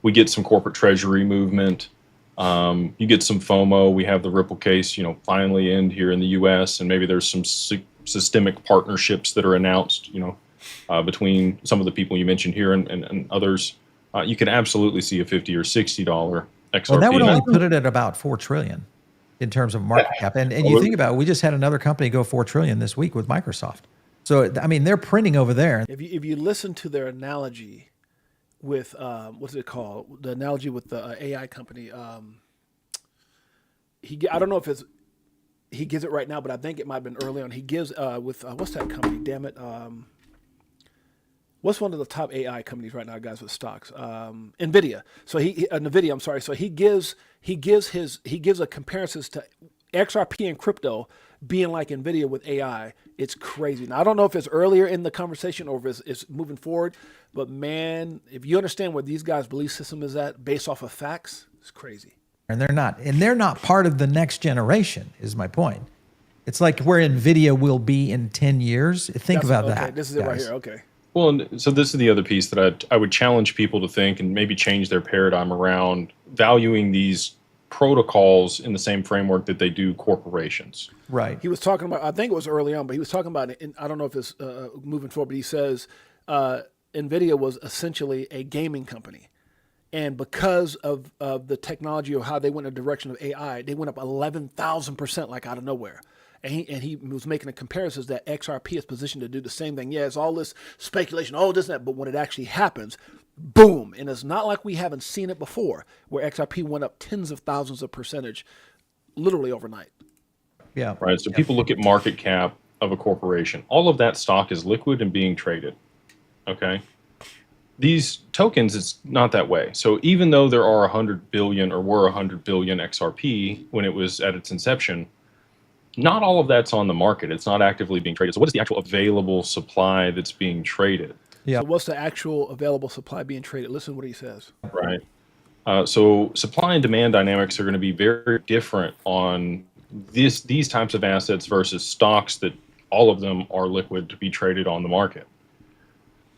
We get some corporate treasury movement. You get some FOMO. We have the Ripple case, finally end here in the U.S., and maybe there's some systemic partnerships that are announced, between some of the people you mentioned here and others. You can absolutely see a $50 or $60 XRP. Well, that would only put it at about $4 trillion in terms of market cap. And you think about it, we just had another company go $4 trillion this week with Microsoft. So, I mean, they're printing over there. If you listen to their analogy with, what's it called? The analogy with the AI company. I don't know if he gives it right now, but I think it might have been early on. He gives with, what's that company? Damn it. What's one of the top AI companies right now, guys, with stocks? NVIDIA. So NVIDIA, I'm sorry. So he gives a comparison to XRP and crypto being like NVIDIA with AI. It's crazy. Now, I don't know if it's earlier in the conversation or if it's moving forward, but man, if you understand where these guys' belief system is at based off of facts, it's crazy. And they're not part of the next generation, is my point. It's like where NVIDIA will be in 10 years. Think about that. This is it right here. Okay. Well, and so this is the other piece that I would challenge people to think and maybe change their paradigm around valuing these protocols in the same framework that they do corporations. Right. He was talking about, I think it was early on, but he was talking about, and I don't know if it's moving forward, but he says NVIDIA was essentially a gaming company. And because of the technology or how they went in the direction of AI, they went up 11,000% like out of nowhere. And he was making a comparison that XRP is positioned to do the same thing. Yeah, it's all this speculation, this and that, but when it actually happens, boom. And it's not like we haven't seen it before, where XRP went up tens of thousands of percentage literally overnight. Yeah. Right. So people look at market cap of a corporation. All of that stock is liquid and being traded. Okay. These tokens, it's not that way. So even though there are 100 billion or were 100 billion XRP when it was at its inception, not all of that's on the market. It's not actively being traded. So what is the actual available supply that's being traded? Yeah. So what's the actual available supply being traded? Listen to what he says. Right. So supply and demand dynamics are going to be very different on these types of assets versus stocks that all of them are liquid to be traded on the market.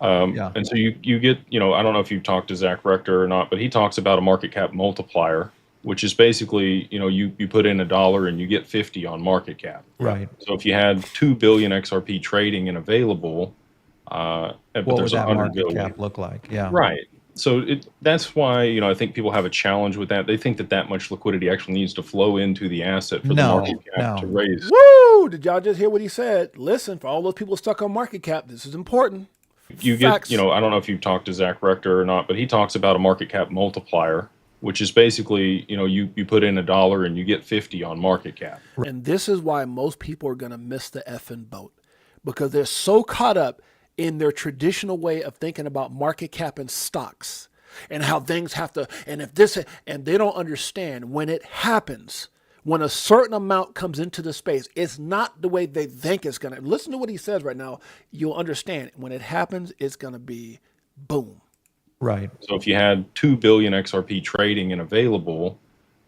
And so you get, I don't know if you've talked to Zach Rector or not, but he talks about a market cap multiplier, which is basically, you put in $1 and you get 50 on market cap. Right. So if you had 2 billion XRP trading and available, but what there's would that 100 market billion. cap look like? Yeah. Right. So that's why, I think people have a challenge with that. They think that much liquidity actually needs to flow into the asset for the market cap to raise. Woo! Did y'all just hear what he said? Listen, for all those people stuck on market cap, this is important. You Facts. get, I don't know if you've talked to Zach Rector or not, but he talks about a market cap multiplier, which is basically, you put in $1 and you get 50 on market cap. And this is why most people are going to miss the effing boat, because they're so caught up in their traditional way of thinking about market cap and stocks and how things have to, and if this, and they don't understand when it happens, when a certain amount comes into the space, it's not the way they think it's going to. Listen to what he says right now. You'll understand when it happens, it's going to be boom. Right. So if you had 2 billion XRP trading and available,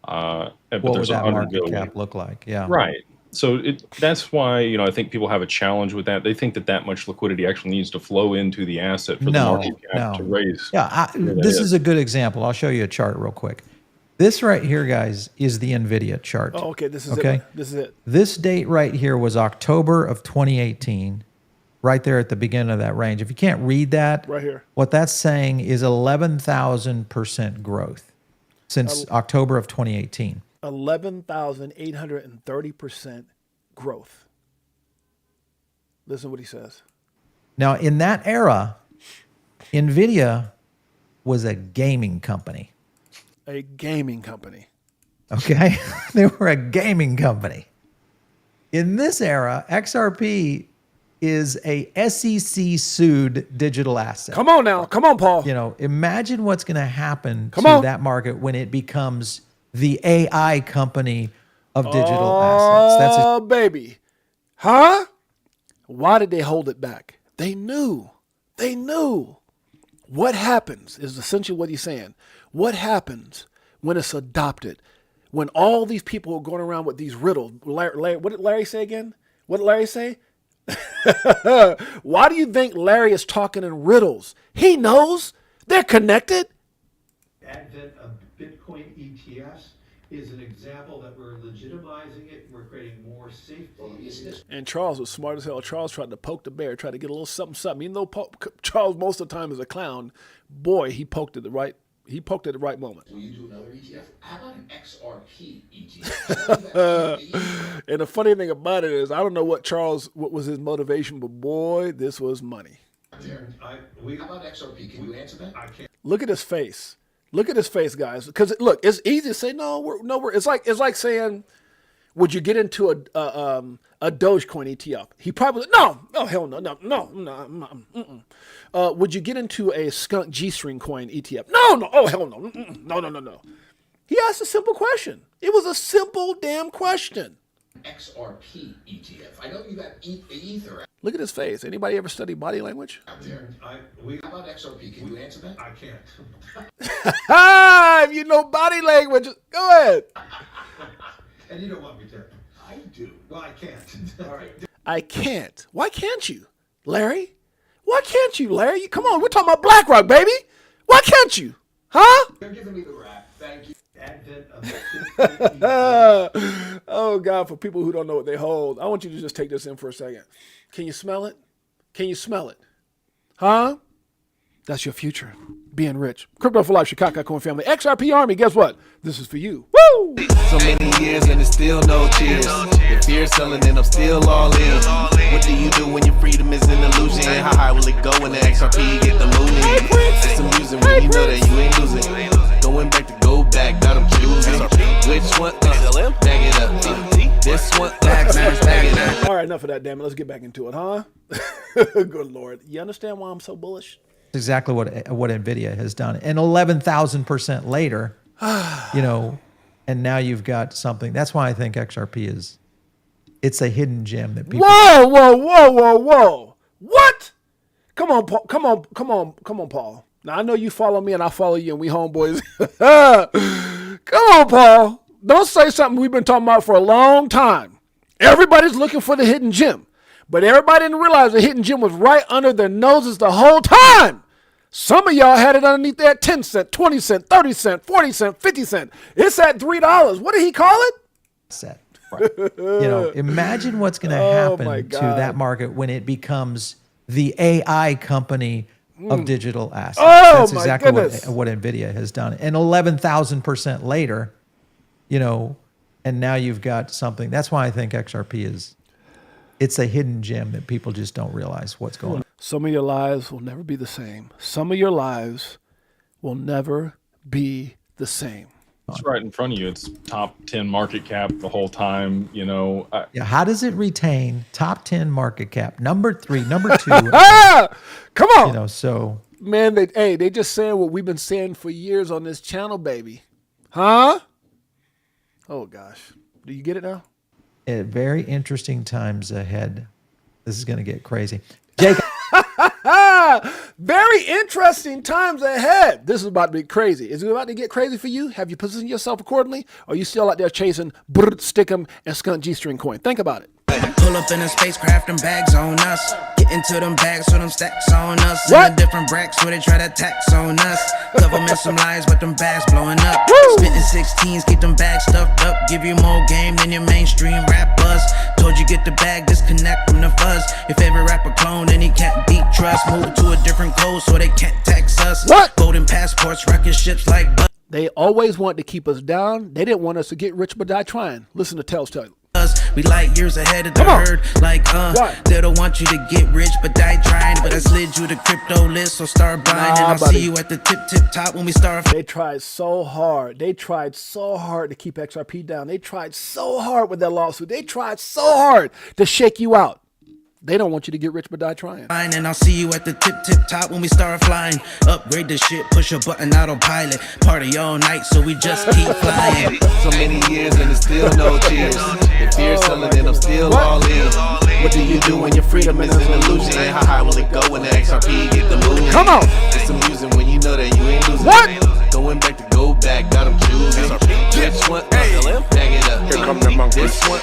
but what there's would that 100 market billion. cap look like? Yeah. Right. So that's why, I think people have a challenge with that. They think that much liquidity actually needs to flow into the asset for the market cap to raise. Yeah. This is a good example. I'll show you a chart real quick. This right here, guys, is the NVIDIA chart. Oh, okay. This is it. This is it. This date right here was October of 2018, right there at the beginning of that range. If you can't read that, Right here. what that's saying is 11,000% growth. since October of 2018. 11,830% growth. Listen to what he says. Now, in that era, NVIDIA was a gaming company. A gaming company. Okay? They were a gaming company. In this era, XRP is a SEC sued digital asset. Come on now. Come on, Paul. You know, imagine what's going to happen to on. that market when it becomes the AI company of digital assets. Oh, baby. Huh? Why did they hold it back? They knew. They knew. What happens is essentially what he's saying. What happens when it's adopted? When all these people are going around with these riddles. Larry, what did Larry say again? What did Larry say? Why do you think Larry is talking in riddles? He knows. They're connected. Advent of Bitcoin ETFs is an example that we're legitimizing it. We're creating more safety. And Charles was smart as hell. Charles tried to poke the bear, tried to get a little something. Even though Charles most of the time is a clown, boy, he poked at the right moment. Will you do another ETF? How about an XRP ETF? And the funny thing about it is, I don't know what was his motivation, but boy, this was money. How about XRP? Can you answer that? I can't. Look at his face. Look at his face, guys. Because look, it's easy to say no. It's like saying, would you get into a Dogecoin ETF? He probably no. Oh hell no. Would you get into a skunk G-string coin ETF? No. Oh hell no. No. He asked a simple question. It was a simple damn question. XRP ETF. I know you got Ether Look at his face. Anybody ever study body language? out there. How about XRP? Can you answer that? I can't. If you know body language, go ahead. And you don't want me to. I do. Well, I can't. All right. I can't. Why can't you, Larry? Why can't you, Larry? Come on, we're talking about BlackRock, baby. Why can't you? Huh? You're giving me the rap. Thank you. Advent of Bitcoin ETFs. Oh, God, for people who don't know what they hold, I want you to just take this in for a second. Can you smell it? Can you smell it? Huh? That's your future. Being rich. Crypto for Life, Chicago Coin Family. XRP Army, guess what? This is for you. Woo! So many years and it's still no cheers. The fear selling and I'm still all in. What do you do when your freedom is an illusion? How high will it go when the XRP get the moon in? It's amusing when you know that you ain't losing. Going back to go back, got them choosing. Which one? Bag it up. This one? Bag it up. All right, enough of that, damn it. Let's get back into it, huh? Good Lord. You understand why I'm so bullish? That's exactly what NVIDIA has done. And 11,000% later, you know, and now you've got something. That's why I think XRP it's a hidden gem that people. Whoa. What? Come on, Paul. Now, I know you follow me and I follow you and we homeboys. Come on, Paul. Don't say something we've been talking about for a long time. Everybody's looking for the hidden gem. But everybody didn't realize the hidden gem was right under their noses the whole time. Some of y'all had it underneath there at 10 cent, 20 cent, 30 cent, 40 cent, 50 cent. It's at $3. What did he call it? Set. Right. You know, imagine what's going to happen my to God. that market when it becomes the AI company of digital assets. Oh, That's my exactly goodness. what NVIDIA has done. And 11,000% later, you know, and now you've got something. That's why I think XRP it's a hidden gem that people just don't realize what's going on. Some of your lives will never be the same. Some of your lives will never be the same. It's right in front of you. It's top 10 market cap the whole time. You know, Yeah, how does it retain top 10 market cap? Number 3, number 2. Come on. You know, so Man, they just saying what we've been saying for years on this channel, baby. Huh? Oh, gosh. Do you get it now? at very interesting times ahead. This is going to get crazy. Jake. Very interesting times ahead. This is about to be crazy. Is it about to get crazy for you? Have you positioned yourself accordingly? Or are you still out there chasing Stickum and Skunk G-string coin? Think about it. Pull up in a spacecraft and bags on us. Get into them bags so them stacks on us. What? In the different bracks where they try to tax on us. Government some lies with them bags blowing up. Spitting 16s, keep them bags stuffed up. Give you more game than your mainstream rappers. Told you get the bag, disconnect from the fuzz. Your favorite rapper clone and he can't beat trust. Move to a different code so they can't tax us. What? Golden passports, rocking ships like They always wanted to keep us down. They didn't want us to get rich but die trying. Listen to Tell's tell you. We like years ahead of the herd. Like, Why? they don't want you to get rich, but die trying. But I slid you the crypto list, so start buying. And I'll see you at the tip top when we start. They tried so hard. They tried so hard to keep XRP down. They tried so hard with that lawsuit. They tried so hard to shake you out. They don't want you to get rich but die trying. And I'll see you at the tip top when we start flying. Upgrade the shit, push a button, autopilot. Party all night, so we just keep flying. So many years and there's still no tears. If fear's selling, then I'm still all in. What do you do when your freedom is an illusion? How high will it go when the XRP get the move? Come on. It's amusing when you know that you ain't losing. What? Going back to go back, got them choosing. This one, bag it up. Here come the monkey. This one,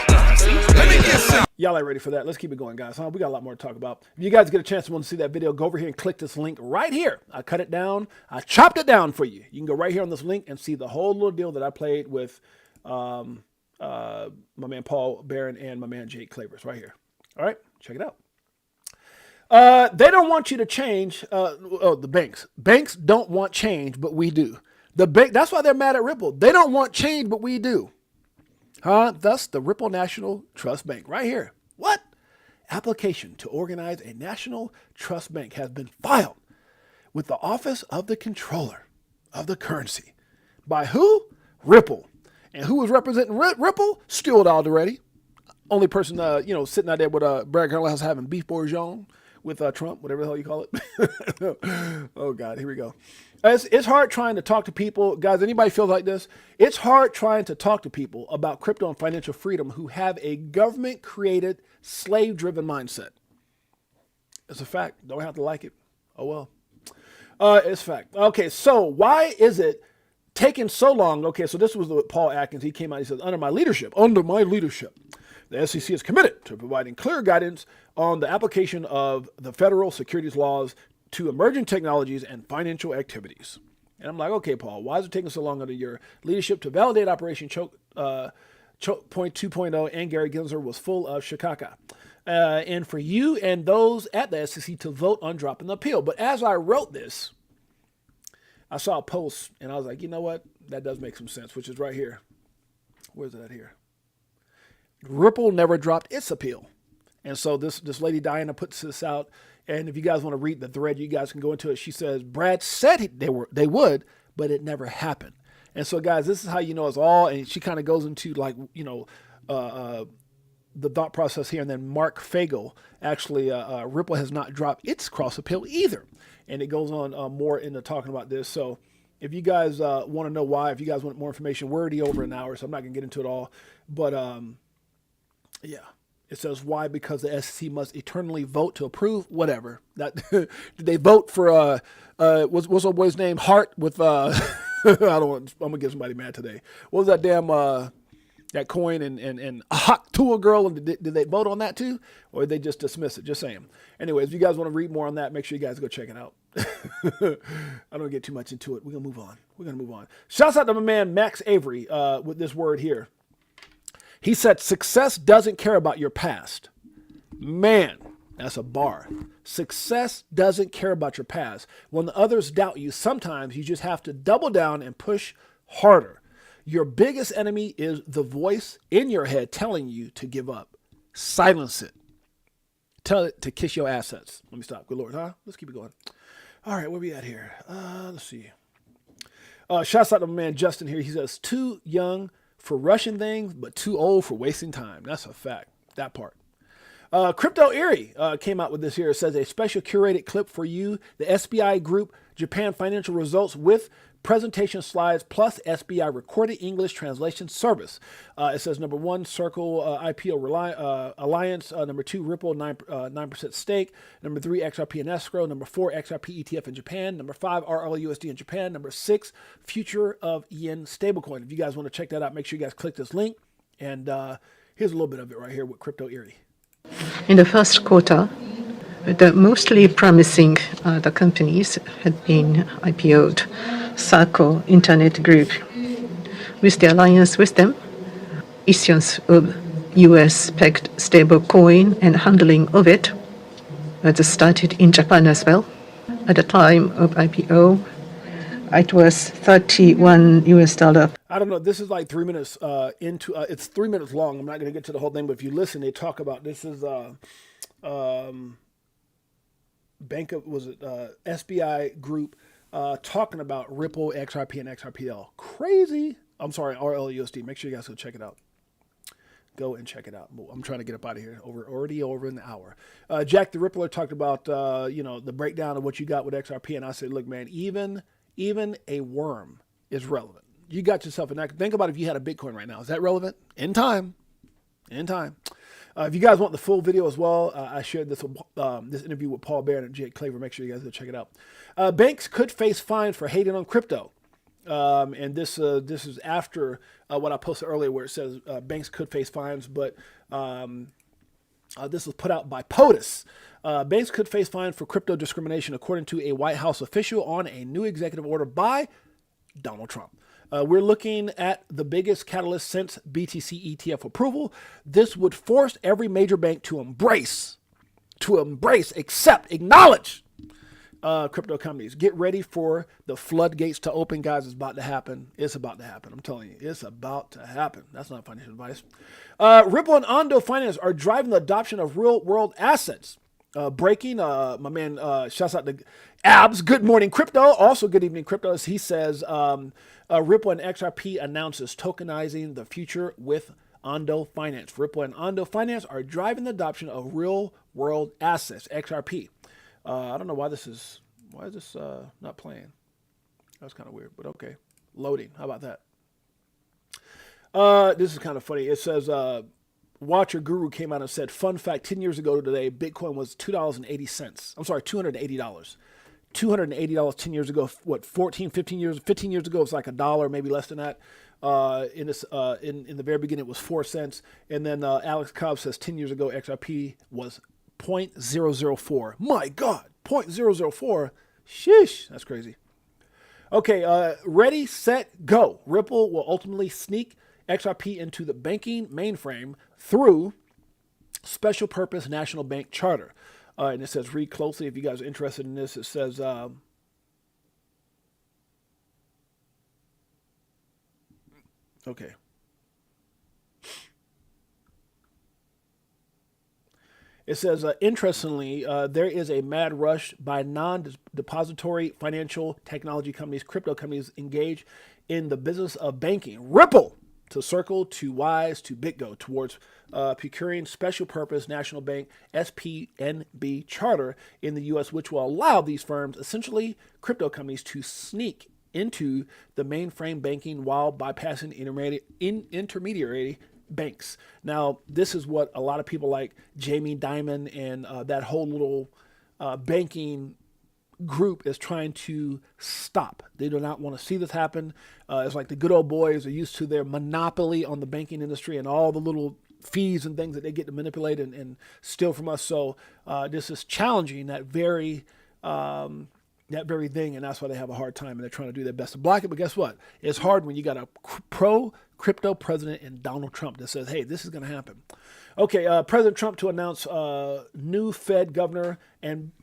let me get some. Y'all ain't ready for that. Let's keep it going, guys. We got a lot more to talk about. If you guys get a chance to want to see that video, go over here and click this link right here. I cut it down. I chopped it down for you. You can go right here on this link and see the whole little deal that I played with my man Paul Barron and my man Jake Clavers right here. All right, check it out. They don't want you to change. The banks. Banks don't want change, but we do. That's why they're mad at Ripple. They don't want change, but we do. Thus, the Ripple National Trust Bank right here. What? Application to organize a national trust bank has been filed with the Office of the Controller of the Currency. By who? Ripple. And who was representing Ripple? Stuart already. Only person, sitting out there with Brad Garlinghouse having beef bourguignon with Trump, whatever the hell you call it. Oh, God, here we go. It's hard trying to talk to people. Guys, anybody feels like this? It's hard trying to talk to people about crypto and financial freedom who have a government-created, slave-driven mindset. It's a fact. Don't have to like it. Oh, well. It's a fact. Okay, so why is it taking so long? Okay, so this was with Paul Atkins. He came out, he says, under my leadership, the SEC is committed to providing clear guidance on the application of the federal securities laws to emerging technologies and financial activities. And I'm like, okay, Paul, why is it taking so long under your leadership to validate Operation Choke Point 2.0 and Gary Gensler was full of shikaka. And for you and those at the SEC to vote on dropping the appeal. But as I wrote this, I saw a post and I was like, you know what? That does make some sense, which is right here. Where's it at here? Ripple never dropped its appeal. And so this lady Diana puts this out. And if you guys want to read the thread, you guys can go into it. She says, Brad said they would, but it never happened. And so, guys, this is how you know it's all. And she kind of goes into the thought process here. And then Mark Fagel, actually, Ripple has not dropped its cross appeal either. And it goes on more into talking about this. So if you guys want to know why, if you guys want more information, we're already over an hour, so I'm not going to get into it all. But, yeah. It says why? Because the SEC must eternally vote to approve whatever. That did they vote for what's old boy's name? Hart with I'm gonna get somebody mad today. What was that damn that coin and a hot tool girl? And did they vote on that too, or did they just dismiss it? Just saying. Anyways, if you guys want to read more on that, make sure you guys go check it out. I don't get too much into it. We're gonna move on. Shouts out to my man Max Avery with this word here. He said, success doesn't care about your past. Man, that's a bar. Success doesn't care about your past. When the others doubt you, sometimes you just have to double down and push harder. Your biggest enemy is the voice in your head telling you to give up. Silence it. Tell it to kiss your assets. Let me stop. Good Lord, huh? Let's keep it going. All right, where we at here? Let's see. Shouts out to my man Justin here. He says, too young for rushing things, but too old for wasting time. That's a fact, that part. Crypto Erie came out with this here. It says a special curated clip for you. The SBI Group Japan financial results with presentation slides plus SBI recorded English translation service. It says number 1, Circle IPO Alliance. Number 2, Ripple 9% stake. Number 3, XRP and escrow. Number 4, XRP ETF in Japan. Number 5, RLUSD in Japan. Number 6, future of yen stablecoin. If you guys want to check that out, make sure you guys click this link. And here's a little bit of it right here with Crypto Erie. In the first quarter, the mostly promising the companies had been IPO'd. Circle Internet Group, with the alliance with them, issuance of US-pegged stablecoin and handling of it started in Japan as well. At the time of IPO, It was 31 US dollar. I don't know. This is like 3 minutes into. It's 3 minutes long. I'm not going to get to the whole thing, but if you listen, they talk about this is Bank of SBI Group talking about Ripple, XRP, and XRPL. Crazy. I'm sorry, RLUSD. Make sure you guys go check it out. Go and check it out. I'm trying to get up out of here. Already over an hour. Jack the Rippler talked about the breakdown of what you got with XRP, and I said, look, man, even a worm is relevant. You got yourself an. Think about if you had a Bitcoin right now. Is that relevant? In time. If you guys want the full video as well, I shared this interview with Paul Barron and Jake Claver. Make sure you guys go check it out. Banks could face fines for hating on crypto. And this is after what I posted earlier where it says banks could face fines, but this was put out by POTUS. Banks could face fines for crypto discrimination according to a White House official on a new executive order by Donald Trump. We're looking at the biggest catalyst since BTC ETF approval. This would force every major bank to acknowledge crypto companies. Get ready for the floodgates to open, guys. It's about to happen. It's about to happen. I'm telling you, it's about to happen. That's not financial advice. Ripple and Ondo Finance are driving the adoption of real-world assets. Breaking, my man, shouts out to Abs. Good morning, crypto. Also, good evening, crypto. He says Ripple and XRP announces tokenizing the future with Ondo Finance. Ripple and Ondo Finance are driving the adoption of real-world assets, XRP. I don't know why is this not playing? That's kind of weird, but okay. Loading. How about that? This is kind of funny. It says, Watcher Guru came out and said, fun fact, 10 years ago today, Bitcoin was $2.80. I'm sorry, $280. $280 10 years ago. What, 15 years ago, it's like $1, maybe less than that. In the very beginning, it was 4 cents. And then Alex Cobb says 10 years ago, XRP was 0.004. My God, 0.004. Sheesh, that's crazy. Okay, ready, set, go. Ripple will ultimately sneak XRP into the banking mainframe through special purpose national bank charter. And it says, read closely if you guys are interested in this. It says, okay. It says, interestingly, there is a mad rush by non-depository financial technology companies, crypto companies engaged in the business of banking. Ripple to Circle, to Wise, to BitGo towards procuring special purpose national bank SPNB charter in the U.S., which will allow these firms, essentially crypto companies, to sneak into the mainframe banking while bypassing intermediary banks. Now, this is what a lot of people like Jamie Dimon and that whole little banking group is trying to stop. They do not want to see this happen. It's like the good old boys are used to their monopoly on the banking industry and all the little fees and things that they get to manipulate and steal from us. So this is challenging that very thing, and that's why they have a hard time, and they're trying to do their best to block it. But guess what? It's hard when you got a pro-crypto president in Donald Trump that says, hey, this is going to happen. Okay, President Trump to announce new Fed governor and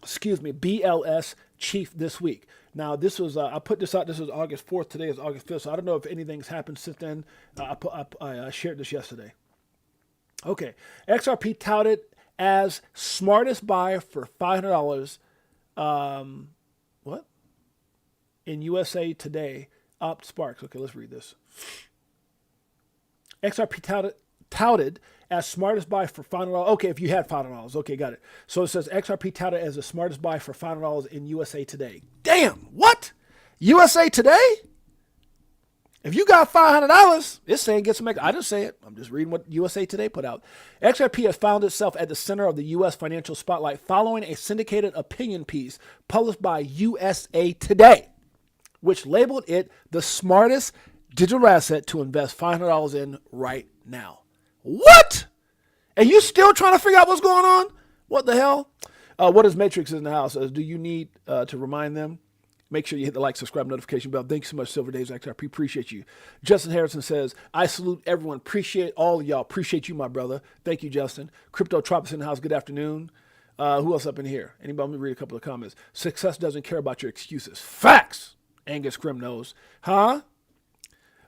BLS chief this week. Now, this was, I put this out, this was August 4th. Today is August 5th, so I don't know if anything's happened since then. I shared this yesterday. Okay, XRP touted as smartest buy for $500. What? In USA Today, Opt Sparks. Okay, let's read this. XRP touted as smartest buy for $500. Okay, if you had $500. Okay, got it. So it says XRP touted as the smartest buy for $500 in USA Today. Damn, what? USA Today? If you got $500, it's saying get some. I didn't say it. I'm just reading what USA Today put out. XRP has found itself at the center of the U.S. financial spotlight following a syndicated opinion piece published by USA Today, which labeled it the smartest digital asset to invest $500 in right now. What? And you still trying to figure out what's going on? What the hell? What is Matrix in the house? Do you need to remind them? Make sure you hit the like, subscribe, notification bell. Thank you so much, Silver Days XRP. Appreciate you. Justin Harrison says, I salute everyone. Appreciate all of y'all. Appreciate you, my brother. Thank you, Justin. Crypto Tropics in the house. Good afternoon. Who else up in here? Anybody? Let me read a couple of comments. Success doesn't care about your excuses. Facts. Angus Grim knows. Huh?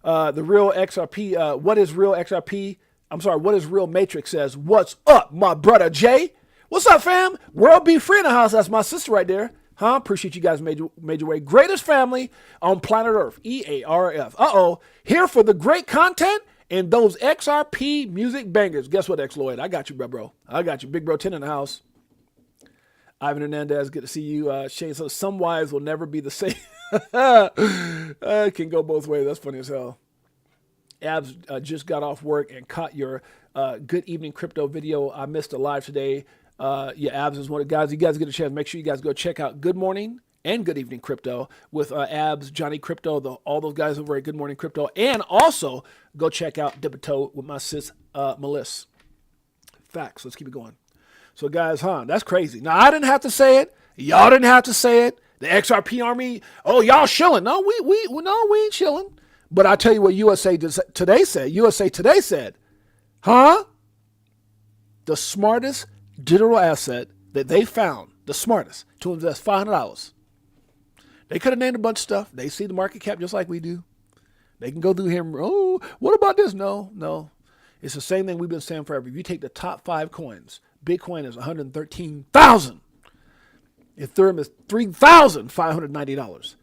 The real XRP, what is real XRP? I'm sorry, what is real Matrix says, what's up, my brother Jay? What's up, fam? World Be Free in the house. That's my sister right there. Huh? Appreciate you guys made your way. Greatest family on planet Earth. EARF. Here for the great content and those XRP music bangers. Guess what, X-Lloyd? I got you, bro. I got you. Big Bro 10 in the house. Ivan Hernandez, good to see you. Shane, so some wives will never be the same. It can go both ways. That's funny as hell. Abs just got off work and caught your good evening crypto video. I missed a live today. Abs is one of the guys. You guys get a chance. Make sure you guys go check out Good Morning and Good Evening Crypto with Abs, Johnny Crypto, all those guys over at Good Morning Crypto. And also go check out BTHO with my sis Melissa. Facts. Let's keep it going. So guys, that's crazy. Now I didn't have to say it. Y'all didn't have to say it. The XRP army, y'all shilling. No, we ain't shilling. But I tell you what USA Today said. USA Today said, the smartest digital asset that they found, the smartest, to invest $500. They could have named a bunch of stuff. They see the market cap just like we do. They can go through here and, what about this? No. It's the same thing we've been saying forever. If you take the top 5 coins, Bitcoin is $113,000. Ethereum is $3,590.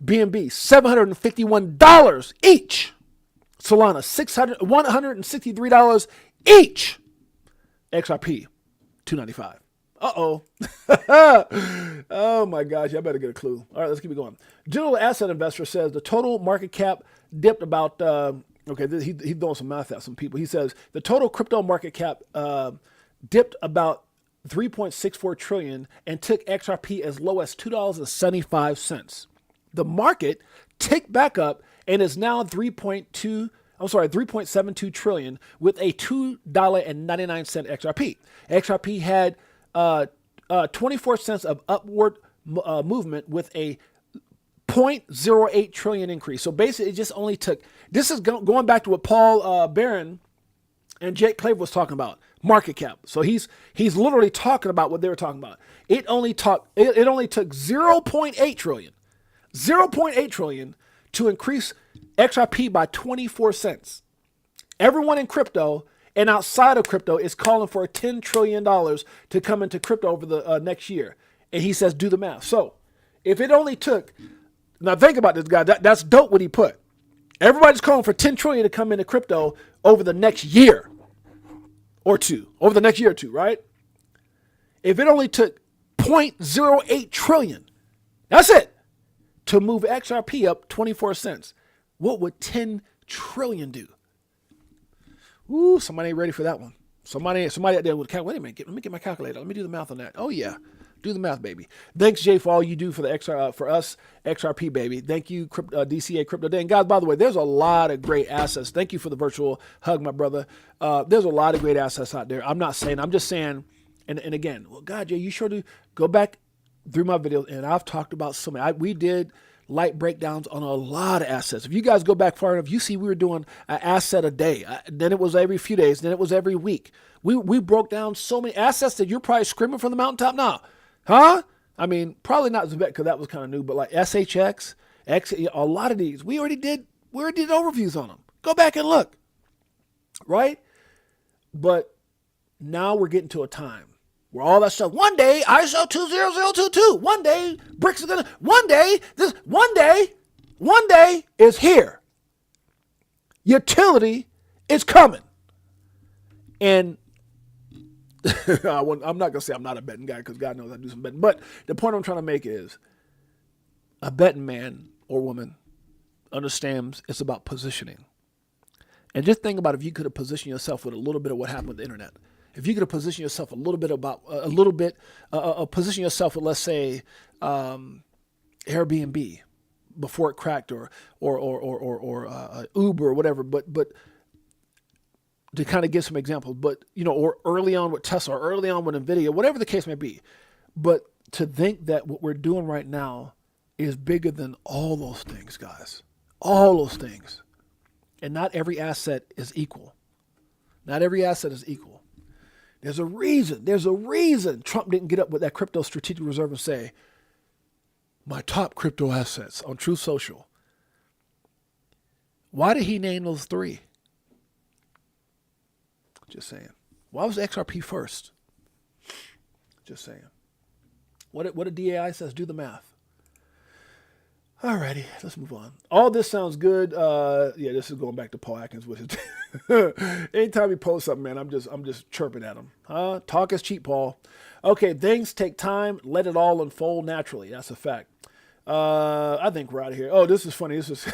BNB, $751 each. Solana, $163 each. XRP, $295. Oh my gosh, I better get a clue. All right, let's keep it going. Digital asset investor says the total market cap dipped about, he's doing some math at some people. He says the total crypto market cap dipped about 3.64 trillion and took XRP as low as $2.75. The market ticked back up and is now 3.72 trillion with a $2.99 XRP. XRP had 24 cents of upward movement with a 0.08 trillion increase. So basically it just only took, this is going back to what Paul Barron and Jake Claver was talking about, market cap. So he's literally talking about what they were talking about. It only took 0.8 trillion to increase XRP by 24 cents. Everyone in crypto and outside of crypto is calling for $10 trillion to come into crypto over the next year. And he says, do the math. So if it only took, now think about this guy, that's dope what he put. Everybody's calling for 10 trillion to come into crypto over the next year or two, right? If it only took 0.08 trillion, that's it, to move XRP up 24 cents, what would 10 trillion do? Ooh, somebody ain't ready for that one. Somebody out there would count. Wait a minute, let me get my calculator. Let me do the math on that. Oh yeah, do the math, baby. Thanks, Jay, for all you do for the for us XRP, baby. Thank you, DCA Crypto Day. And guys, by the way, there's a lot of great assets. Thank you for the virtual hug, my brother. There's a lot of great assets out there. I'm just saying. And again, well, God, Jay, you sure do. Go back through my videos, and I've talked about so many. We did light breakdowns on a lot of assets. If you guys go back far enough, you see we were doing an asset a day. Then it was every few days. Then it was every week. We broke down so many assets that you're probably screaming from the mountaintop now. Huh? I mean, probably not Zebek because that was kind of new, but like SHX, a lot of these, we already did overviews on them. Go back and look. Right? But now we're getting to a time where all that stuff, one day, ISO 20022, one day, BRICS are gonna, one day is here. Utility is coming. And I'm not going to say I'm not a betting guy because God knows I do some betting. But the point I'm trying to make is a betting man or woman understands it's about positioning. And just think about if you could have positioned yourself with a little bit of what happened with the internet. If you could have positioned yourself position yourself with, let's say, Airbnb before it cracked or Uber or whatever, but to kind of give some examples, but, or early on with Tesla, or early on with NVIDIA, whatever the case may be. But to think that what we're doing right now is bigger than all those things, guys, all those things. And not every asset is equal. There's a reason Trump didn't get up with that crypto strategic reserve and say, my top crypto assets on True Social. Why did he name those 3? Just saying. Why was XRP first? Just saying. What did DAI says? Do the math. Alrighty, let's move on. All this sounds good. Yeah, this is going back to Paul Atkins with his. Anytime he posts something, man, I'm just chirping at him. Talk is cheap, Paul. Okay, things take time. Let it all unfold naturally. That's a fact. I think we're out of here. Oh, this is funny. This is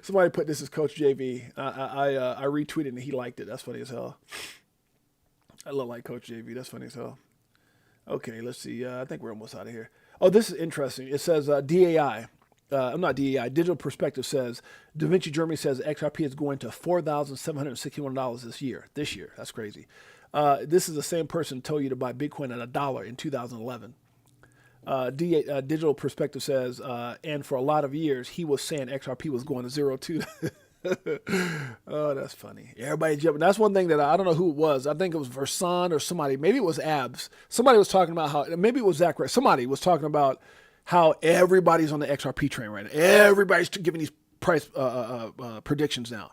somebody put this as Coach JV. I retweeted and he liked it. That's funny as hell. I look like Coach JV. That's funny as hell. Okay, let's see. I think we're almost out of here. Oh, this is interesting. It says DAI. I'm not DAI. Digital Perspective says Da Vinci Germany says XRP is going to $4,761 this year. That's crazy. This is the same person who told you to buy Bitcoin at $1 in 2011. Digital Perspective says, and for a lot of years, he was saying XRP was going to 0 too. Oh, that's funny. Everybody jumping. That's one thing that I don't know who it was. I think it was Versan or somebody. Maybe it was Abs. Somebody was talking about how, maybe it was Zach. Somebody was talking about how everybody's on the XRP train right now. Everybody's giving these price predictions now.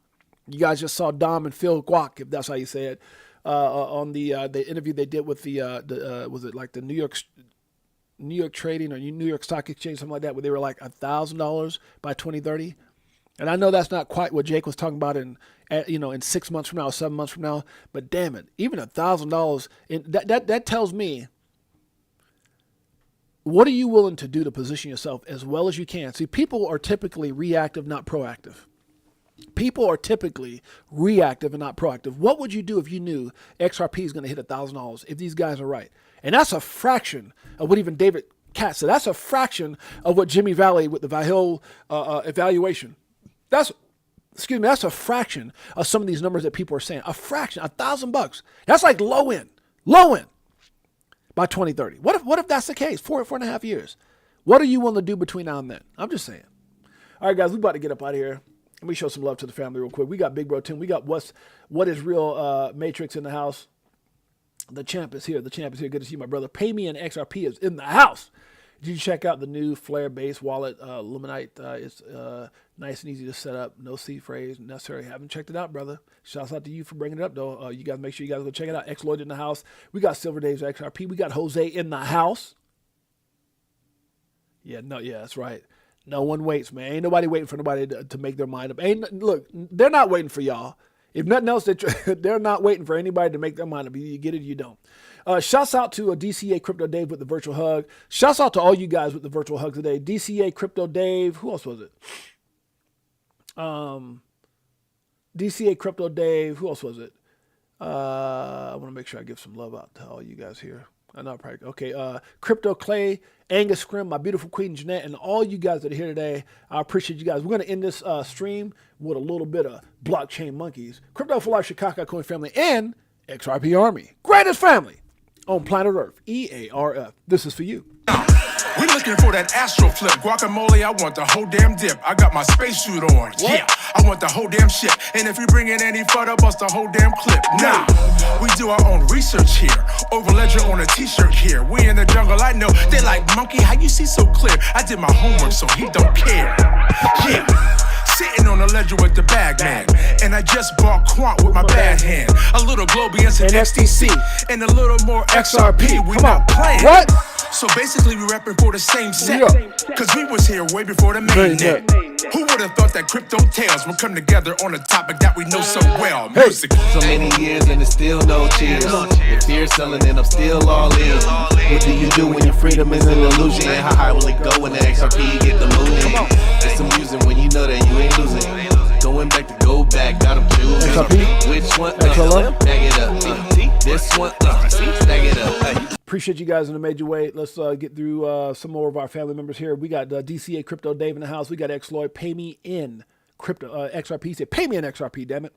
You guys just saw Dom and Phil Guak, if that's how you say it, on the interview they did with the was it like the New York Trading or New York Stock Exchange, something like that, where they were like $1,000 by 2030. And I know that's not quite what Jake was talking about in 6 months from now, 7 months from now. But damn it, even $1,000, that tells me, what are you willing to do to position yourself as well as you can? See, people are typically reactive, not proactive. People are typically reactive and not proactive. What would you do if you knew XRP is going to hit $1,000 if these guys are right? And that's a fraction of what even David Katz said. That's a fraction of what Jimmy Valley with the VTHO evaluation. That's a fraction of some of these numbers that people are saying. A fraction, $1,000. That's like low end by 2030. What if that's the case? 4.5 years. What are you willing to do between now and then? I'm just saying. All right, guys, we're about to get up out of here. Let me show some love to the family real quick. We got Big Bro Tim. We got what is real Matrix in the house. The champ is here. Good to see you, my brother. Pay Me and XRP is in the house. Did you check out the new Flare base wallet, Luminite? It's nice and easy to set up. No seed phrase necessary. Haven't checked it out, brother. Shouts out to you for bringing it up, though. You guys make sure you guys go check it out. X-Lloyd in the house. We got Silver Days XRP. We got Jose in the house. Yeah, that's right. No one waits, man. Ain't nobody waiting for nobody to make their mind up. Look, they're not waiting for y'all. If nothing else, they're not waiting for anybody to make their mind up. You get it, you don't. Shouts out to DCA Crypto Dave with the virtual hug. Shouts out to all you guys with the virtual hug today. DCA Crypto Dave. Who else was it? DCA Crypto Dave. Who else was it? I want to make sure I give some love out to all you guys here. I know, probably. Okay. Crypto Clay, Angus Scrim, my beautiful queen Jeanette, and all you guys that are here today. I appreciate you guys. We're going to end this stream with a little bit of blockchain monkeys. Crypto for Life, Chicago Coin Family, and XRP Army. Greatest family on planet Earth. EARF. This is for you. We looking for that astro flip. Guacamole, I want the whole damn dip. I got my spacesuit on. What? Yeah, I want the whole damn shit. And if you bring in any photo, bust the whole damn clip. Nah, we do our own research here. Over ledger on a t-shirt here. We in the jungle, I know. They like, monkey, how you see so clear? I did my homework, so he don't care. Yeah. Sitting on the ledger with the bag man. And I just bought Quant with my bad hand. A little Globy and some XTC. And a little more XRP. We not playing. What? So basically we rapping for the same set. Cause we was here way before the main net. Who would have thought that crypto tales would come together on a topic that we know so well? Music. So many years and it's still no cheers. If fear's selling and I'm still all in. What do you do when your freedom is an illusion? How high will it go when the XRP get the moon? It's amusing when you know that you ain't losing. Going back to go back, got them choosing. XRP? Which one? Bag it up. This one? Bag it up. Appreciate you guys in a major way. Let's get through some more of our family members here. We got DCA Crypto Dave in the house. We got X-Lloyd. Pay me in crypto XRP. He said, pay me in XRP, damn it.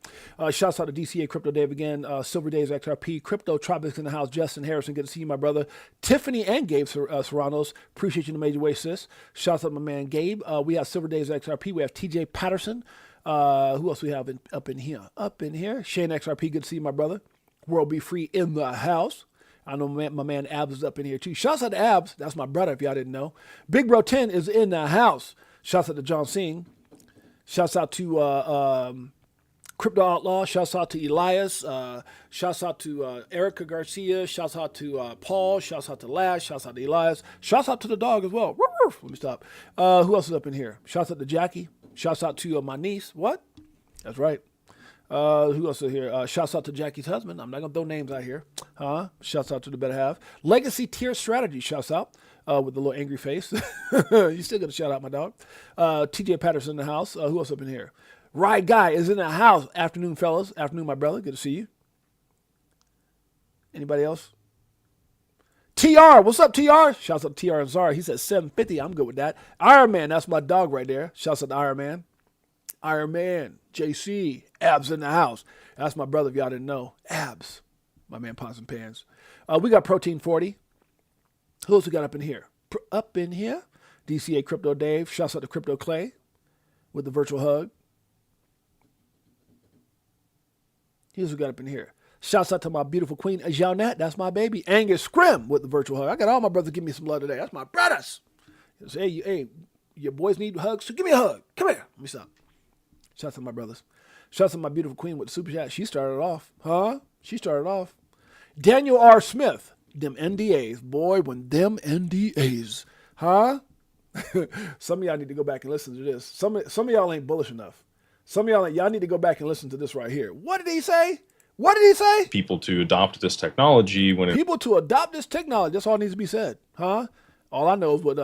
Shouts out to DCA Crypto Dave again. Silver Days XRP. Crypto Tropics in the house. Justin Harrison, good to see you, my brother. Tiffany and Gabe Serranos. Appreciate you in a major way, sis. Shouts out to my man Gabe. We have Silver Days XRP. We have TJ Patterson. Who else we have up in here? Shane XRP, good to see you, my brother. World Be Free in the house. I know my man Abs is up in here too. Shouts out to Abs. That's my brother, if y'all didn't know. Big Bro 10 is in the house. Shouts out to John Singh. Shouts out to Crypto Outlaw. Shouts out to Elias. Shouts out to Erica Garcia. Shouts out to Paul. Shouts out to Lash. Shouts out to Elias. Shouts out to the dog as well. Let me stop. Who else is up in here? Shouts out to Jackie. Shouts out to my niece. What? That's right. Who else is here? Shouts out to Jackie's husband. I'm not going to throw names out here. Shouts out to the better half. Legacy Tier Strategy. Shouts out with the little angry face. You still got to shout out, my dog. TJ Patterson in the house. Who else up in here? Ride Guy is in the house. Afternoon, fellas. Afternoon, my brother. Good to see you. Anybody else? TR. What's up, TR? Shouts out to TR and Zara. He said 750. I'm good with that. Iron Man. That's my dog right there. Shouts out to Iron Man. Iron Man. JC. Abs in the house. That's my brother if y'all didn't know. Abs. My man Pots and Pans. We got Protein 40. Who else we got up in here? Up in here? DCA Crypto Dave. Shouts out to Crypto Clay with the virtual hug. Here's what we got up in here. Shouts out to my beautiful queen, Jeanette. That's my baby. Angus Scrim with the virtual hug. I got all my brothers give me some love today. That's my brothers. Hey, your boys need hugs, so give me a hug. Come here. Let me stop. Shouts out to my brothers. Shouts out to my beautiful queen with the super chat. She started off. She started off. Daniel R. Smith. Them NDAs. Boy, when them NDAs. Some of y'all need to go back and listen to this. Some of y'all ain't bullish enough. Some of y'all need to go back and listen to this right here. What did he say? What did he say? People to adopt this technology People to adopt this technology. That's all needs to be said. All I know is what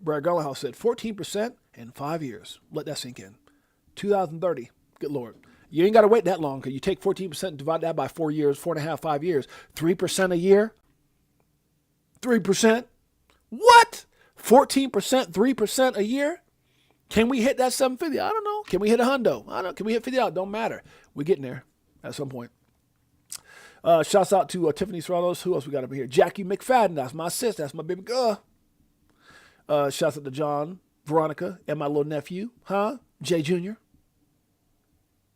Brad Garlinghouse said. 14% in 5 years. Let that sink in. 2030. Good Lord. You ain't got to wait that long because you take 14% and divide that by 4 years, 4.5, 5 years. 3% a year? 3%? What? 14%, 3% a year? Can we hit that 750? I don't know. Can we hit a hundo? I don't know. Can we hit 50 out? Don't matter. We're getting there at some point. Shouts out to Tiffany Swallows. Who else we got up here? Jackie McFadden. That's my sis. That's my baby girl. Shouts out to John, Veronica, and my little nephew. Jay Jr.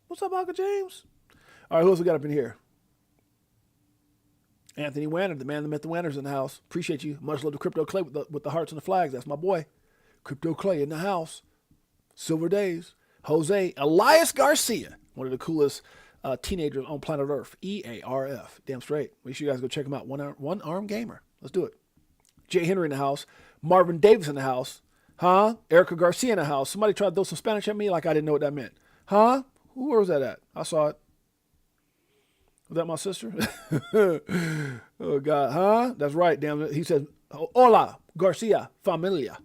What's up, Uncle James? All right, who else we got up in here? Anthony Wanner, the man, the myth, the Wanners in the house. Appreciate you. Much love to Crypto Clay with the hearts and the flags. That's my boy. Crypto Clay in the house. Silver Days. Jose Elias Garcia, one of the coolest teenagers on planet Earth. EARF. Damn straight. Make sure you guys go check him out. One arm gamer. Let's do it. Jay Henry in the house. Marvin Davis in the house. Erica Garcia in the house. Somebody tried to throw some Spanish at me like I didn't know what that meant. Where was that at? I saw it. Was that my sister? Oh, God. That's right. Damn it. He said, hola, Garcia familia.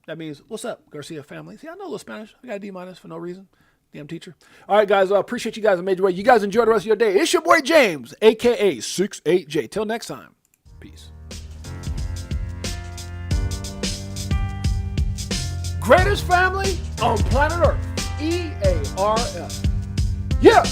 That means, what's up, Garcia family? See, I know a little Spanish. I got a D- for no reason. Damn teacher. All right, guys. Appreciate you guys. I made your way. You guys enjoy the rest of your day. It's your boy James, a.k.a. 68J. Till next time. Peace. Greatest family on planet Earth. EARF. Yeah.